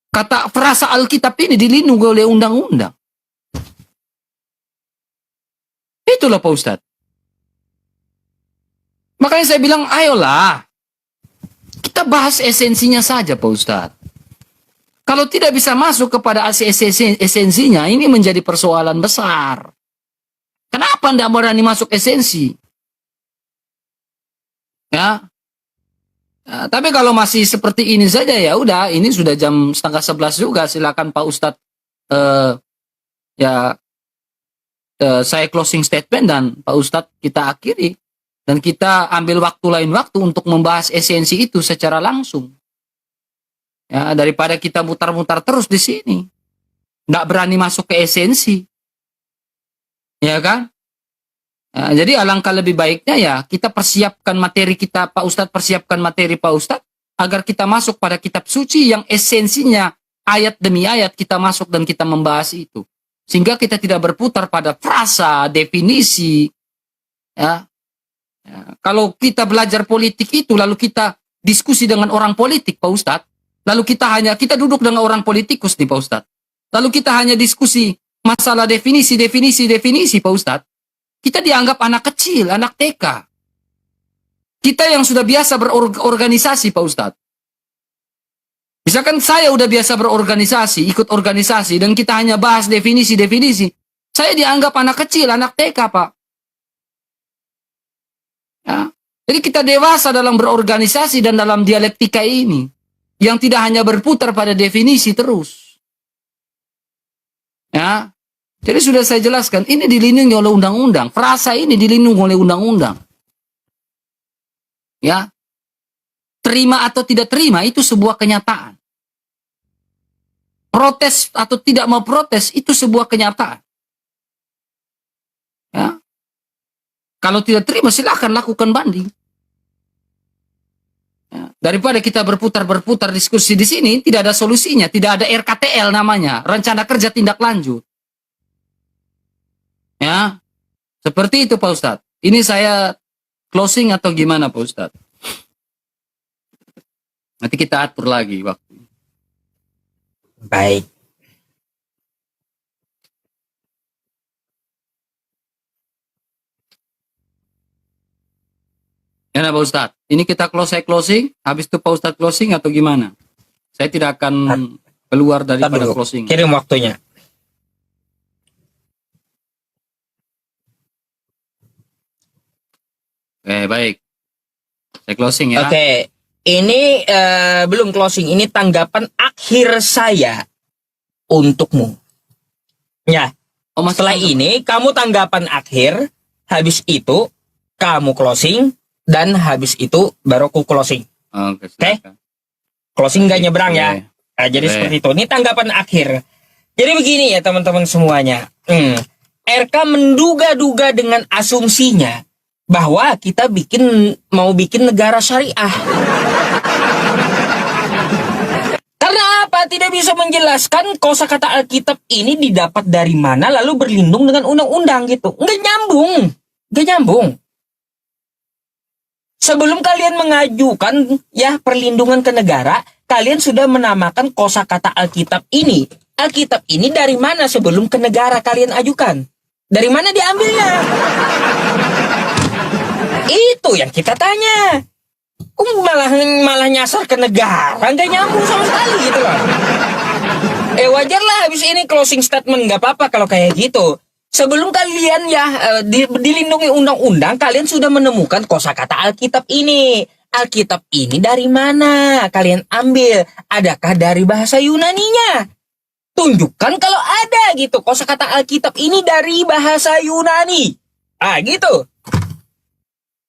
Kata frasa Alkitab ini dilindungi oleh undang-undang. Itulah Pak Ustadz. Makanya saya bilang, ayolah. Kita bahas esensinya saja Pak Ustadz. Kalau tidak bisa masuk kepada esensinya, ini menjadi persoalan besar. Kenapa tidak berani masuk esensi? Ya. Nah, tapi kalau masih seperti ini saja ya udah, ini sudah jam 10:30 juga. Silakan Pak Ustadz saya closing statement dan Pak Ustadz kita akhiri. Dan kita ambil waktu lain waktu untuk membahas esensi itu secara langsung. Ya, daripada kita mutar-mutar terus di sini. Nggak berani masuk ke esensi. Ya kan? Ya, jadi alangkah lebih baiknya ya kita persiapkan materi kita, Pak Ustadz persiapkan materi Pak Ustadz, agar kita masuk pada kitab suci yang esensinya ayat demi ayat kita masuk dan kita membahas itu. Sehingga kita tidak berputar pada frasa, definisi, ya. Ya, kalau kita belajar politik itu lalu kita diskusi dengan orang politik Pak Ustadz, lalu kita duduk dengan orang politikus nih Pak Ustadz, lalu kita hanya diskusi masalah definisi Pak Ustadz, kita dianggap anak kecil, anak TK. Kita yang sudah biasa berorganisasi Pak Ustadz. Misalkan saya udah biasa berorganisasi, ikut organisasi, dan kita hanya bahas definisi, saya dianggap anak kecil, anak TK Pak. Ya. Jadi kita dewasa dalam berorganisasi dan dalam dialektika ini. Yang tidak hanya berputar pada definisi terus. Ya. Jadi sudah saya jelaskan, ini dilindungi oleh undang-undang. Frasa ini dilindungi oleh undang-undang. Ya. Terima atau tidak terima, itu sebuah kenyataan. Protes atau tidak mau protes, itu sebuah kenyataan. Ya. Kalau tidak terima, silakan lakukan banding. Ya. Daripada kita berputar diskusi di sini, tidak ada solusinya, tidak ada RKTL namanya, rencana kerja tindak lanjut. Ya, seperti itu Pak Ustadz. Ini saya closing atau gimana Pak Ustadz? Nanti kita atur lagi waktu. Baik. Ya Pak Ustadz, ini kita closing, habis itu Pak Ustadz closing atau gimana? Saya tidak akan keluar daripada closing. Kirim waktunya. Oke, baik. Saya closing ya. Oke, ini belum closing. Ini tanggapan akhir saya untukmu. Ya, Oh, Mas, setelah ini kamu tanggapan akhir, habis itu kamu closing, dan habis itu baru aku closing. Oke, silakan. Closing gak nyebrang ya. Oke. Nah, jadi Oke. seperti itu. Ini tanggapan akhir. Jadi begini ya teman-teman semuanya. RK menduga-duga dengan asumsinya bahwa kita mau bikin negara syariah. Karena apa? Tidak bisa menjelaskan kosakata Alkitab ini didapat dari mana lalu berlindung dengan undang-undang gitu. Nggak nyambung. Nggak nyambung. Sebelum kalian mengajukan ya perlindungan ke negara, kalian sudah menamakan kosakata Alkitab ini. Alkitab ini dari mana sebelum ke negara kalian ajukan? Dari mana diambilnya? Itu yang kita tanya. Malah nyasar ke negara, nggak nyambung sama sekali gitu loh. Wajar lah habis ini closing statement, nggak apa-apa kalau kayak gitu. Sebelum kalian ya dilindungi undang-undang, kalian sudah menemukan kosakata Alkitab ini. Alkitab ini dari mana kalian ambil? Adakah dari bahasa Yunaninya? Tunjukkan kalau ada gitu kosakata Alkitab ini dari bahasa Yunani. Gitu.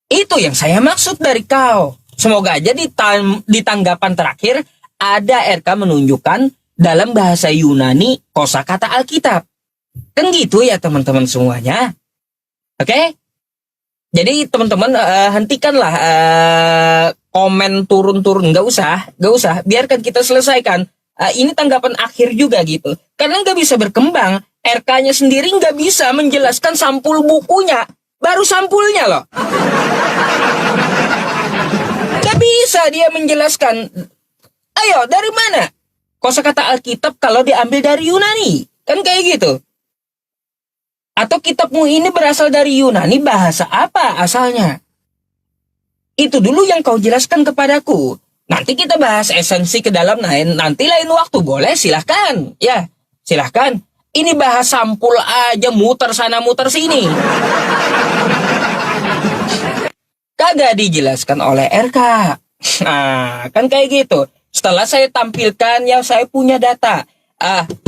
Itu yang saya maksud dari kau. Semoga aja di tanggapan terakhir ada RK menunjukkan dalam bahasa Yunani kosakata Alkitab. Kan gitu ya teman-teman semuanya. Oke? Jadi teman-teman hentikanlah komen turun-turun, nggak usah. Biarkan kita selesaikan. Ini tanggapan akhir juga gitu. Karena nggak bisa berkembang. RK-nya sendiri nggak bisa menjelaskan sampul bukunya. Baru sampulnya loh. Nggak bisa dia menjelaskan. Ayo, dari mana? Kosakata Alkitab kalau diambil dari Yunani. Kan kayak gitu. Atau kitabmu ini berasal dari Yunani, bahasa apa asalnya? Itu dulu yang kau jelaskan kepadaku. Nanti kita bahas esensi ke dalam nanti lain waktu. Boleh, silahkan. Ya, silahkan. Ini bahas sampul aja, muter sana muter sini. Kagak dijelaskan oleh RK. Nah, kan kayak gitu. Setelah saya tampilkan ya saya punya data.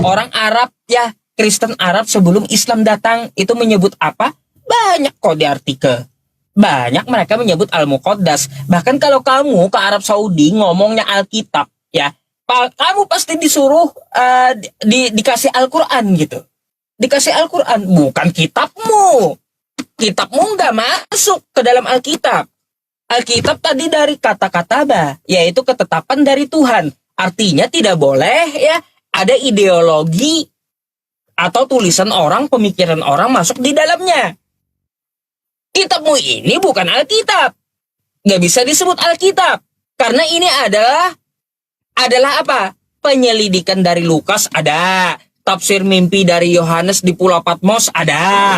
Orang Arab ya, Kristen Arab sebelum Islam datang itu menyebut apa? Banyak kok di artikel. Banyak mereka menyebut Al-Muqaddas. Bahkan kalau kamu ke Arab Saudi ngomongnya Alkitab, ya, kamu pasti disuruh dikasih Al-Quran gitu. Dikasih Al-Quran, bukan kitabmu. Kitabmu nggak masuk ke dalam Alkitab. Alkitab tadi dari kata kataba, yaitu ketetapan dari Tuhan. Artinya tidak boleh ya ada ideologi atau tulisan orang, pemikiran orang masuk di dalamnya. Kitabmu ini bukan Alkitab. Nggak bisa disebut Alkitab. Karena ini adalah apa? Penyelidikan dari Lukas ada. Tafsir mimpi dari Yohanes di Pulau Patmos ada.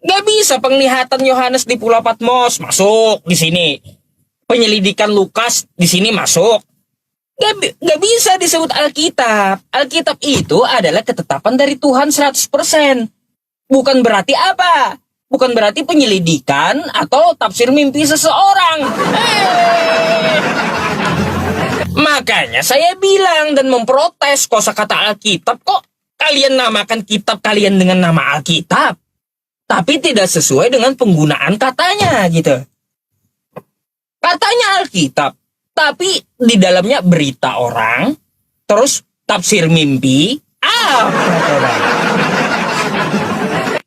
Nggak bisa penglihatan Yohanes di Pulau Patmos masuk di sini. Penyelidikan Lukas di sini masuk. Nggak bisa disebut Alkitab. Alkitab itu adalah ketetapan dari Tuhan 100%. Bukan berarti apa? Bukan berarti penyelidikan atau tafsir mimpi seseorang. Makanya saya bilang dan memprotes kosakata Alkitab. Kok kalian namakan kitab kalian dengan nama Alkitab? Tapi tidak sesuai dengan penggunaan katanya gitu. Katanya Alkitab. Tapi di dalamnya berita orang, terus tafsir mimpi,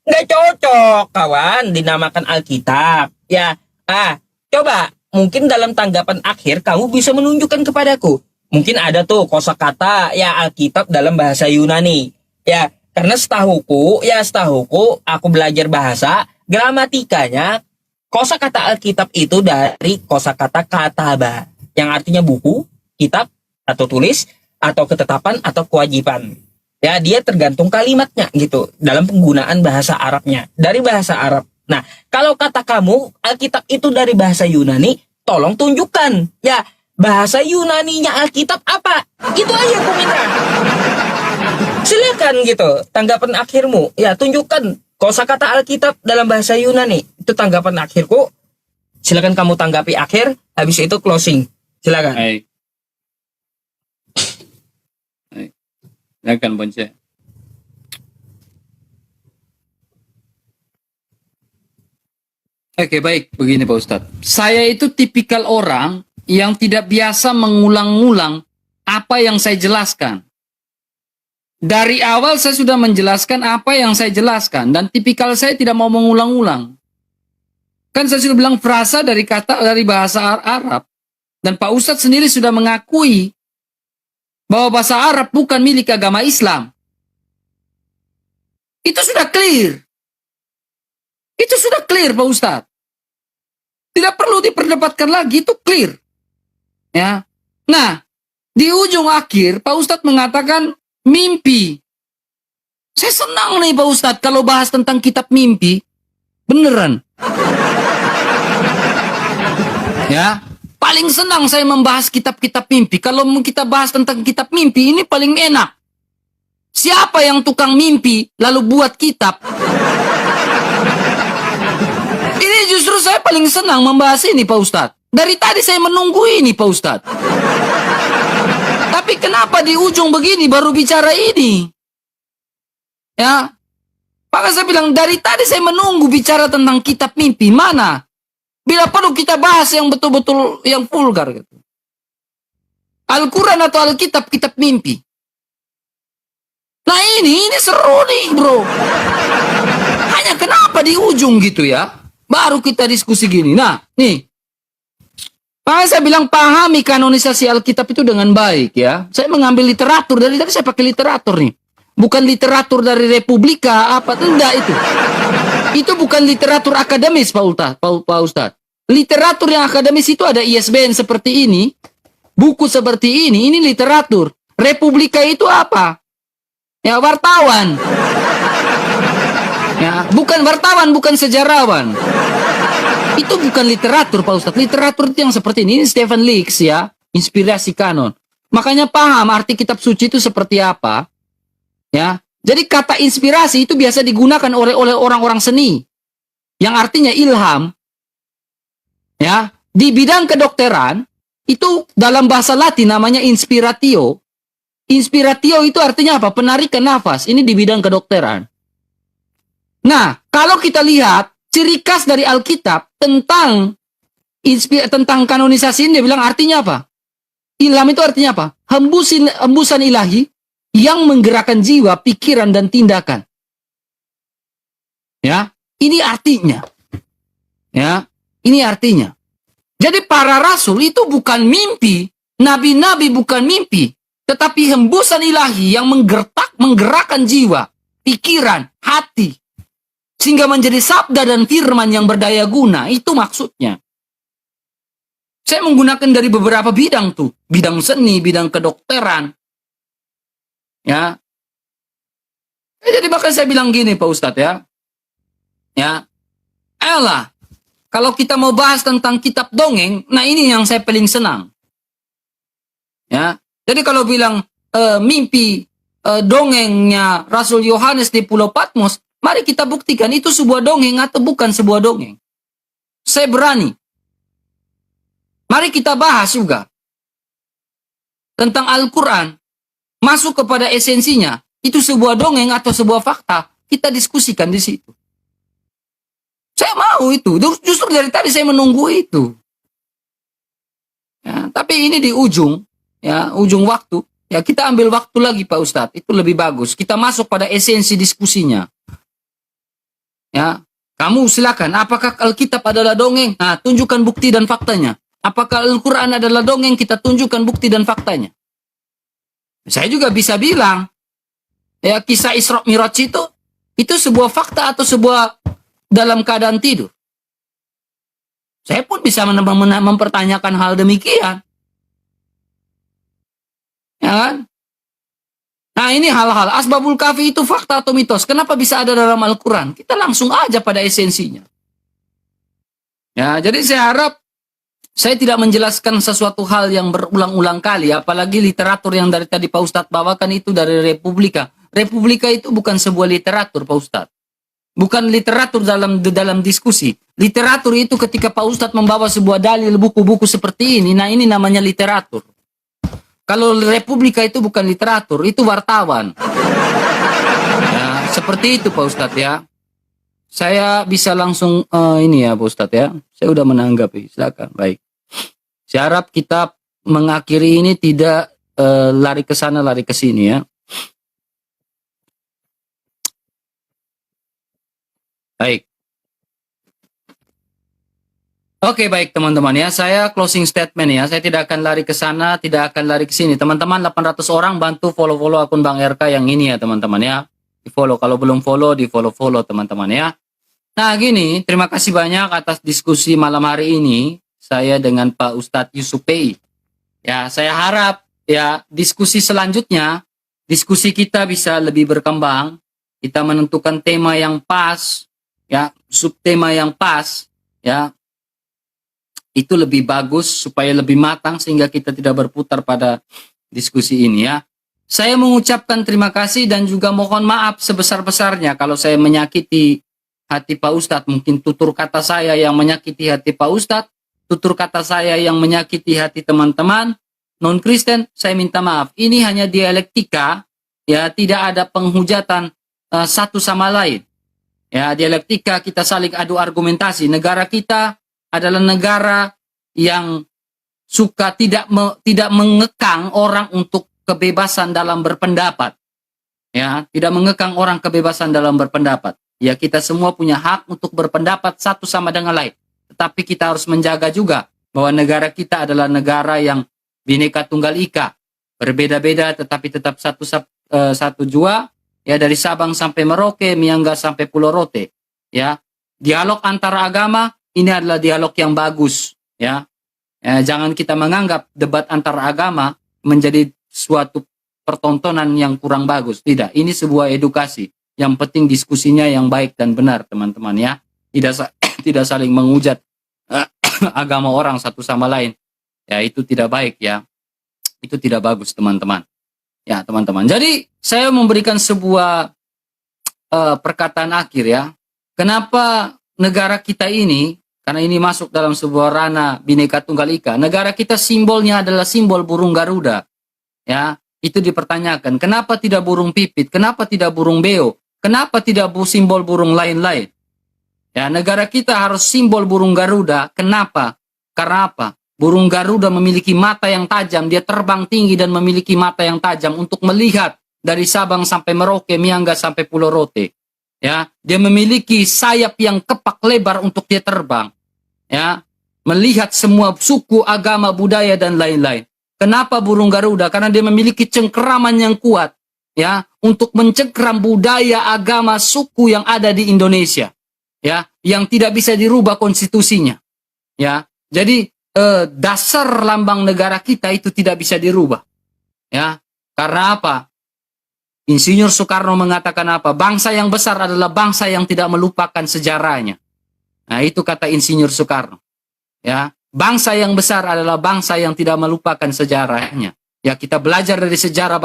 nggak cocok kawan dinamakan Alkitab. Ya, coba mungkin dalam tanggapan akhir kamu bisa menunjukkan kepadaku. Mungkin ada tuh kosakata ya Alkitab dalam bahasa Yunani. Ya, karena setahuku aku belajar bahasa, gramatikanya kosakata Alkitab itu dari kosakata kataba. Yang artinya buku, kitab, atau tulis, atau ketetapan, atau kewajiban. Ya, dia tergantung kalimatnya gitu. Dalam penggunaan bahasa Arabnya. Dari bahasa Arab. Nah, kalau kata kamu, Alkitab itu dari bahasa Yunani, tolong tunjukkan. Ya, bahasa Yunaninya Alkitab apa? Itu aja aku minta. Silakan gitu, tanggapan akhirmu. Ya, tunjukkan Kosakata Alkitab dalam bahasa Yunani itu tanggapan akhirku. Silakan kamu tanggapi akhir, habis itu closing. Silakan. Baik. Baik. Silakan Bonce. Oke, baik. Begini Pak Ustadz. Saya itu tipikal orang yang tidak biasa mengulang-ulang apa yang saya jelaskan. Dari awal saya sudah menjelaskan apa yang saya jelaskan. Dan tipikal saya tidak mau mengulang-ulang. Kan saya sudah bilang frasa dari kata dari bahasa Arab. Dan Pak Ustadz sendiri sudah mengakui bahwa bahasa Arab bukan milik agama Islam. Itu sudah clear. Itu sudah clear Pak Ustadz. Tidak perlu diperdebatkan lagi, itu clear. Ya. Nah, di ujung akhir Pak Ustadz mengatakan mimpi. Saya senang nih Pak Ustadz kalau bahas tentang kitab mimpi. Beneran. Ya, paling senang saya membahas kitab-kitab mimpi. Kalau kita bahas tentang kitab mimpi, ini paling enak. Siapa yang tukang mimpi lalu buat kitab? Ini justru saya paling senang membahas ini Pak Ustadz. Dari tadi saya menunggu ini Pak Ustadz. Tapi kenapa di ujung begini baru bicara ini? Ya, maka saya bilang dari tadi saya menunggu bicara tentang kitab mimpi. Mana? Bila perlu kita bahas yang betul-betul yang vulgar gitu. Al-Quran atau Alkitab, kitab mimpi. Nah ini seru nih bro. Hanya kenapa di ujung gitu ya? Baru kita diskusi gini. Nah nih. Maka saya bilang pahami kanonisasi Alkitab itu dengan baik ya. Saya mengambil literatur, dari tadi saya pakai literatur nih. Bukan literatur dari Republika, apa, tidak itu. Itu bukan literatur akademis Pak Ustadz. Literatur yang akademis itu ada ISBN seperti ini, buku seperti ini literatur. Republika itu apa? Ya wartawan. Ya, bukan wartawan, bukan sejarawan. Itu bukan literatur Pak Ustadz. Literatur itu yang seperti ini Stephen Leaks ya, inspirasi kanon. Makanya paham arti kitab suci itu seperti apa. Ya, jadi kata inspirasi itu biasa digunakan oleh orang-orang seni, yang artinya ilham. Ya, di bidang kedokteran itu dalam bahasa Latin namanya inspiratio. Inspiratio itu artinya apa? Penarikan nafas. Ini di bidang kedokteran. Nah, kalau kita lihat ciri khas dari Alkitab tentang kanonisasi ini, dia bilang artinya apa? Ilham itu artinya apa? Hembusan ilahi yang menggerakkan jiwa, pikiran, dan tindakan. Ya, ini artinya. Ya, ini artinya. Jadi para rasul itu bukan mimpi, nabi-nabi bukan mimpi, tetapi hembusan ilahi yang menggerakkan jiwa, pikiran, hati, sehingga menjadi sabda dan firman yang berdaya guna. Itu maksudnya. Saya menggunakan dari beberapa bidang tuh, bidang seni, bidang kedokteran. Ya. Jadi bahkan saya bilang gini Pak Ustadz ya. Ya. Ayolah, kalau kita mau bahas tentang kitab dongeng, nah ini yang saya paling senang. Ya. Jadi kalau bilang mimpi dongengnya Rasul Yohanes di Pulau Patmos, mari kita buktikan itu sebuah dongeng atau bukan sebuah dongeng. Saya berani. Mari kita bahas juga tentang Al-Quran. Masuk kepada esensinya, itu sebuah dongeng atau sebuah fakta, kita diskusikan di situ. Saya mau itu, justru dari tadi saya menunggu itu. Ya, tapi ini di ujung, ya ujung waktu, ya kita ambil waktu lagi Pak Ustadz, itu lebih bagus. Kita masuk pada esensi diskusinya. Ya, kamu silakan. Apakah Alkitab adalah dongeng? Nah, tunjukkan bukti dan faktanya. Apakah Al-Quran adalah dongeng? Kita tunjukkan bukti dan faktanya. Saya juga bisa bilang, ya kisah Isra Mi'raj itu sebuah fakta atau sebuah dalam keadaan tidur. Saya pun bisa mempertanyakan hal demikian. Ya kan? Nah ini hal-hal, Asbabul Kahfi itu fakta atau mitos. Kenapa bisa ada dalam Al-Quran? Kita langsung aja pada esensinya. Ya, jadi saya harap saya tidak menjelaskan sesuatu hal yang berulang-ulang kali, apalagi literatur yang dari tadi Pak Ustadz bawakan itu dari Republika. Republika itu bukan sebuah literatur Pak Ustadz. Bukan literatur dalam diskusi. Literatur itu ketika Pak Ustadz membawa sebuah dalil buku-buku seperti ini, nah ini namanya literatur. Kalau Republika itu bukan literatur, itu wartawan. Ya, seperti itu Pak Ustadz ya. Saya bisa langsung ini ya Pak Ustadz ya. Saya udah menanggapi, silakan. Baik. Saya harap kita mengakhiri ini tidak lari ke sana, lari ke sini ya. Baik. Oke, baik teman-teman ya. Saya closing statement ya. Saya tidak akan lari ke sana, tidak akan lari ke sini. Teman-teman 800 orang bantu follow-follow akun Bang RK yang ini ya teman-teman ya. Di-follow. Kalau belum follow, di-follow-follow teman-teman ya. Nah gini, terima kasih banyak atas diskusi malam hari ini. Saya dengan Pak Ustadz Yusupei. Ya, saya harap ya diskusi selanjutnya, diskusi kita bisa lebih berkembang. Kita menentukan tema yang pas, ya, subtema yang pas, ya. Itu lebih bagus supaya lebih matang sehingga kita tidak berputar pada diskusi ini ya. Saya mengucapkan terima kasih dan juga mohon maaf sebesar-besarnya kalau saya menyakiti hati Pak Ustadz. Mungkin tutur kata saya yang menyakiti hati Pak Ustadz, tutur kata saya yang menyakiti hati teman-teman non-Kristen, saya minta maaf. Ini hanya dialektika, ya, tidak ada penghujatan satu sama lain. Ya, dialektika kita saling adu argumentasi. Negara kita adalah negara yang suka tidak mengekang orang untuk kebebasan dalam berpendapat. Ya, tidak mengekang orang kebebasan dalam berpendapat. Ya, kita semua punya hak untuk berpendapat satu sama dengan lain. Tetapi kita harus menjaga juga bahwa negara kita adalah negara yang Bhinneka Tunggal Ika. Berbeda-beda tetapi tetap satu jua. Ya, dari Sabang sampai Merauke, Miangas sampai Pulau Rote. Ya, dialog antara agama ini adalah dialog yang bagus. Ya, jangan kita menganggap debat antara agama menjadi suatu pertontonan yang kurang bagus. Tidak, ini sebuah edukasi. Yang penting diskusinya yang baik dan benar, teman-teman ya. Tidak saling menghujat agama orang satu sama lain. Ya, itu tidak baik ya. Itu tidak bagus, teman-teman. Ya, teman-teman. Jadi, saya memberikan sebuah perkataan akhir ya. Kenapa negara kita ini, karena ini masuk dalam sebuah ranah Bhinneka Tunggal Ika, negara kita simbolnya adalah simbol burung Garuda. Ya, itu dipertanyakan. Kenapa tidak burung pipit? Kenapa tidak burung beo? Kenapa tidak simbol burung lain-lain? Ya, negara kita harus simbol burung Garuda. Kenapa? Karena apa? Burung Garuda memiliki mata yang tajam, dia terbang tinggi dan memiliki mata yang tajam untuk melihat dari Sabang sampai Merauke, Miangas sampai Pulau Rote. Ya, dia memiliki sayap yang kepak lebar untuk dia terbang. Ya, melihat semua suku, agama, budaya dan lain-lain. Kenapa burung Garuda? Karena dia memiliki cengkeraman yang kuat, ya, untuk mencengkeram budaya, agama, suku yang ada di Indonesia. Ya, yang tidak bisa dirubah konstitusinya. Ya, jadi dasar lambang negara kita itu tidak bisa dirubah. Ya, karena apa? Insinyur Soekarno mengatakan apa? Bangsa yang besar adalah bangsa yang tidak melupakan sejarahnya. Nah, itu kata Insinyur Soekarno. Ya, bangsa yang besar adalah bangsa yang tidak melupakan sejarahnya. Ya, kita belajar dari sejarah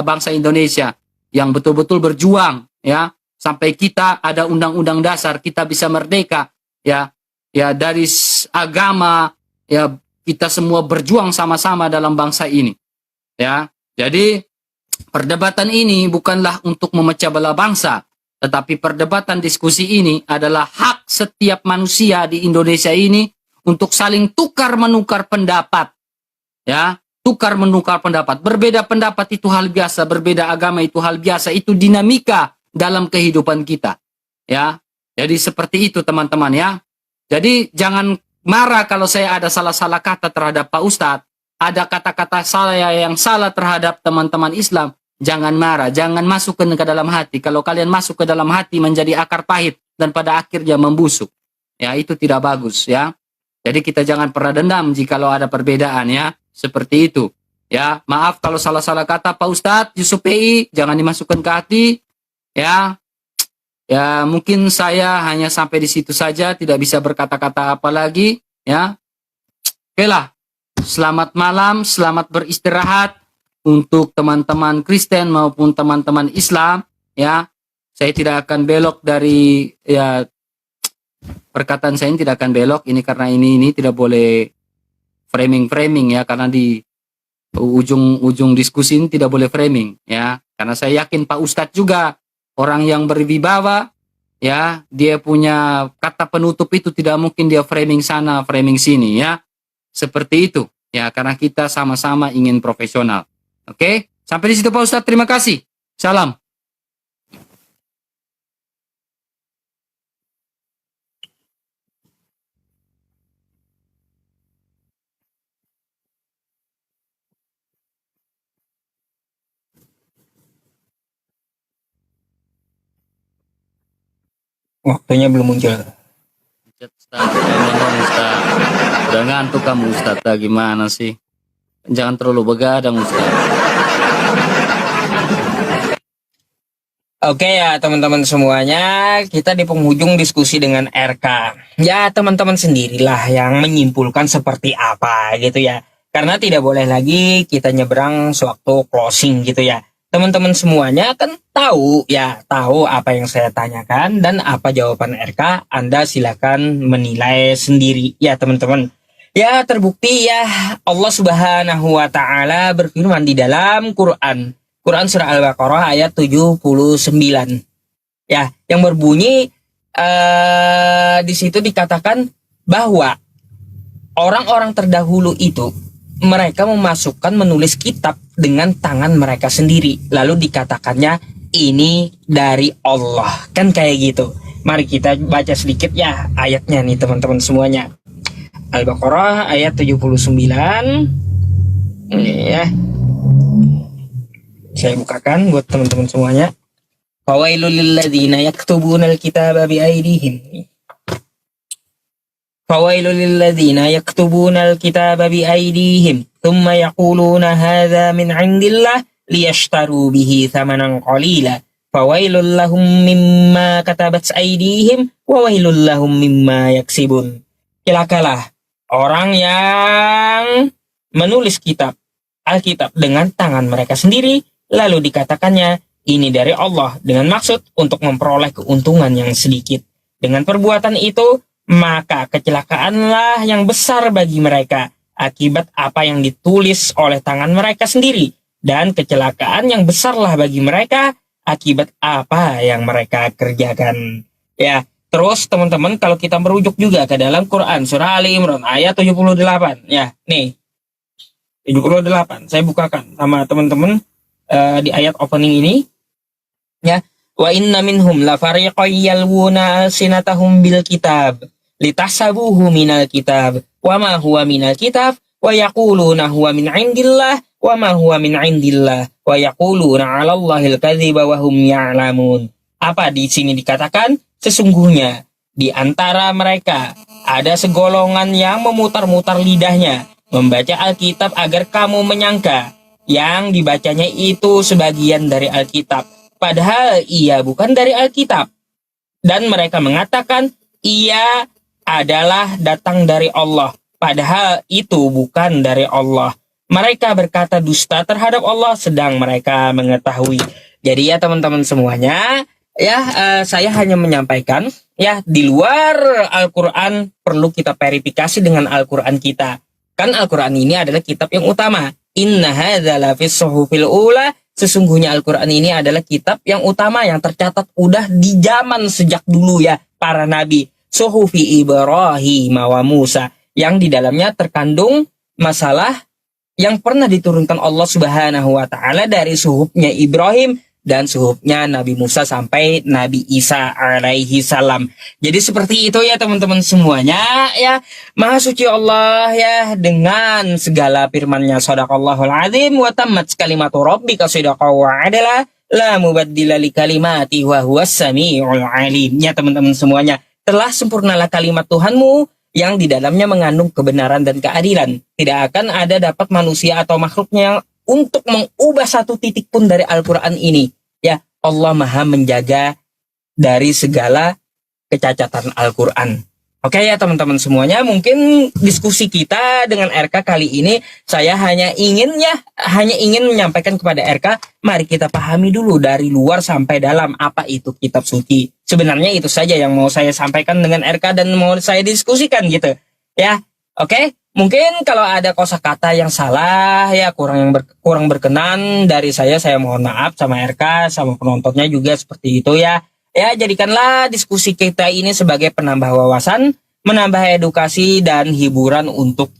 bangsa Indonesia yang betul-betul berjuang, ya, sampai kita ada undang-undang dasar, kita bisa merdeka, ya, ya dari agama. Ya, kita semua berjuang sama-sama dalam bangsa ini. Ya, jadi perdebatan ini bukanlah untuk memecah belah bangsa, tetapi perdebatan diskusi ini adalah hak setiap manusia di Indonesia ini untuk saling tukar-menukar pendapat. Ya, tukar-menukar pendapat. Berbeda pendapat itu hal biasa, berbeda agama itu hal biasa, itu dinamika dalam kehidupan kita. Ya, jadi seperti itu teman-teman ya. Jadi jangan marah kalau saya ada salah-salah kata terhadap Pak Ustadz, ada kata-kata saya yang salah terhadap teman-teman Islam, jangan marah, jangan masuk ke dalam hati. Kalau kalian masuk ke dalam hati menjadi akar pahit dan pada akhirnya membusuk. Ya, itu tidak bagus ya. Jadi kita jangan pernah dendam jikalau ada perbedaan ya, seperti itu. Ya, maaf kalau salah-salah kata Pak Ustadz Yusupei, jangan dimasukkan ke hati. Ya. Ya, mungkin saya hanya sampai di situ saja, tidak bisa berkata-kata apa lagi, ya. Oke lah, selamat malam, selamat beristirahat untuk teman-teman Kristen maupun teman-teman Islam, ya. Saya tidak akan belok dari ya perkataan saya ini tidak akan belok ini karena ini tidak boleh framing ya, karena di ujung diskusi ini tidak boleh framing ya, karena saya yakin Pak Ustadz juga orang yang berwibawa ya, dia punya kata penutup itu tidak mungkin dia framing sana framing sini ya, seperti itu ya, karena kita sama-sama ingin profesional. Oke, sampai di situ Pak Ustadz, terima kasih, salam. Waktunya belum muncul. Ustaz, mohon Ustaz. Udah ngantuk kamu Ustaz, gimana sih? Jangan terlalu begadang Ustaz. Oke ya teman-teman semuanya, kita di penghujung diskusi dengan RK. Ya teman-teman sendirilah yang menyimpulkan seperti apa gitu ya. Karena tidak boleh lagi kita nyebrang sewaktu closing gitu ya. Teman-teman semuanya kan tahu apa yang saya tanyakan dan apa jawaban RK. Anda silakan menilai sendiri ya teman-teman. Ya terbukti ya Allah Subhanahu wa taala berfirman di dalam Quran surah Al-Baqarah ayat 79. Ya, yang berbunyi di situ dikatakan bahwa orang-orang terdahulu itu mereka menulis kitab dengan tangan mereka sendiri. Lalu dikatakannya ini dari Allah. Kan kayak gitu. Mari kita baca sedikit ya ayatnya nih teman-teman semuanya. Al-Baqarah ayat 79. Ini ya. Saya bukakan buat teman-teman semuanya. Fawailul lilladzina yaktubunal kitaba biaydihim. فويل للذين يكتبون الكتاب بأيديهم ثم يقولون هذا من عند الله ليشتروا به ثمنا قليلا فويل لهم مما كتبت أيديهم وويل لهم مما يكسبون. Celakalah orang yang menulis Alkitab dengan tangan mereka sendiri, lalu dikatakannya ini dari Allah dengan maksud untuk memperoleh keuntungan yang sedikit. Dengan perbuatan itu maka kecelakaanlah yang besar bagi mereka akibat apa yang ditulis oleh tangan mereka sendiri, dan kecelakaan yang besarlah bagi mereka akibat apa yang mereka kerjakan. Ya, terus teman-teman kalau kita merujuk juga ke dalam Quran surah Ali Imran ayat 78. Ya, nih 78. Saya bukakan sama teman-teman di ayat opening ini. Ya, wa inna minhum la fariqan yalwuna alsinatahum bil kitab litahsabuhu minal kitab wa ma huwa minal kitab wa yaquluna huwa min indillah wa ma huwa min indillah wa yaquluna 'alallahil kadziba wa hum ya'lamun. Apa di sini dikatakan? Sesungguhnya di antara mereka ada segolongan yang memutar-mutar lidahnya membaca Alkitab agar kamu menyangka yang dibacanya itu sebagian dari Alkitab, padahal ia bukan dari Alkitab. Dan mereka mengatakan ia adalah datang dari Allah, padahal itu bukan dari Allah. Mereka berkata dusta terhadap Allah sedang mereka mengetahui. Jadi ya teman-teman semuanya, ya saya hanya menyampaikan ya di luar Al-Quran perlu kita verifikasi dengan Al-Quran kita. Kan Al-Quran ini adalah kitab yang utama. Inna hadza lafis suhufil ula. Sesungguhnya Al-Quran ini adalah kitab yang utama yang tercatat udah di zaman sejak dulu ya para nabi. Suhufi Ibrahim wa Musa, yang di dalamnya terkandung masalah yang pernah diturunkan Allah Subhanahu wa taala dari suhufnya Ibrahim dan suhufnya Nabi Musa sampai Nabi Isa alaihi salam. Jadi seperti itu ya teman-teman semuanya ya. Maha suci Allah ya dengan segala firman-Nya. Shadaqallahul azim wa tammat kalimatu rabbika shadaqan wa adala la mubaddila li kalimati wa huwas samiul alim. Ya teman-teman semuanya, telah sempurnalah kalimat Tuhanmu yang di dalamnya mengandung kebenaran dan keadilan. Tidak akan ada dapat manusia atau makhluknya yang untuk mengubah satu titik pun dari Al-Quran ini. Ya, Allah Maha menjaga dari segala kecacatan Al-Quran. Oke ya teman-teman semuanya, mungkin diskusi kita dengan RK kali ini saya hanya ingin menyampaikan kepada RK, mari kita pahami dulu dari luar sampai dalam apa itu kitab suci. Sebenarnya itu saja yang mau saya sampaikan dengan RK dan mau saya diskusikan gitu. Ya, oke. Mungkin kalau ada kosakata yang salah ya kurang berkenan dari saya mohon maaf sama RK sama penontonnya juga seperti itu ya. Ya, jadikanlah diskusi kita ini sebagai penambah wawasan, menambah edukasi dan hiburan untuk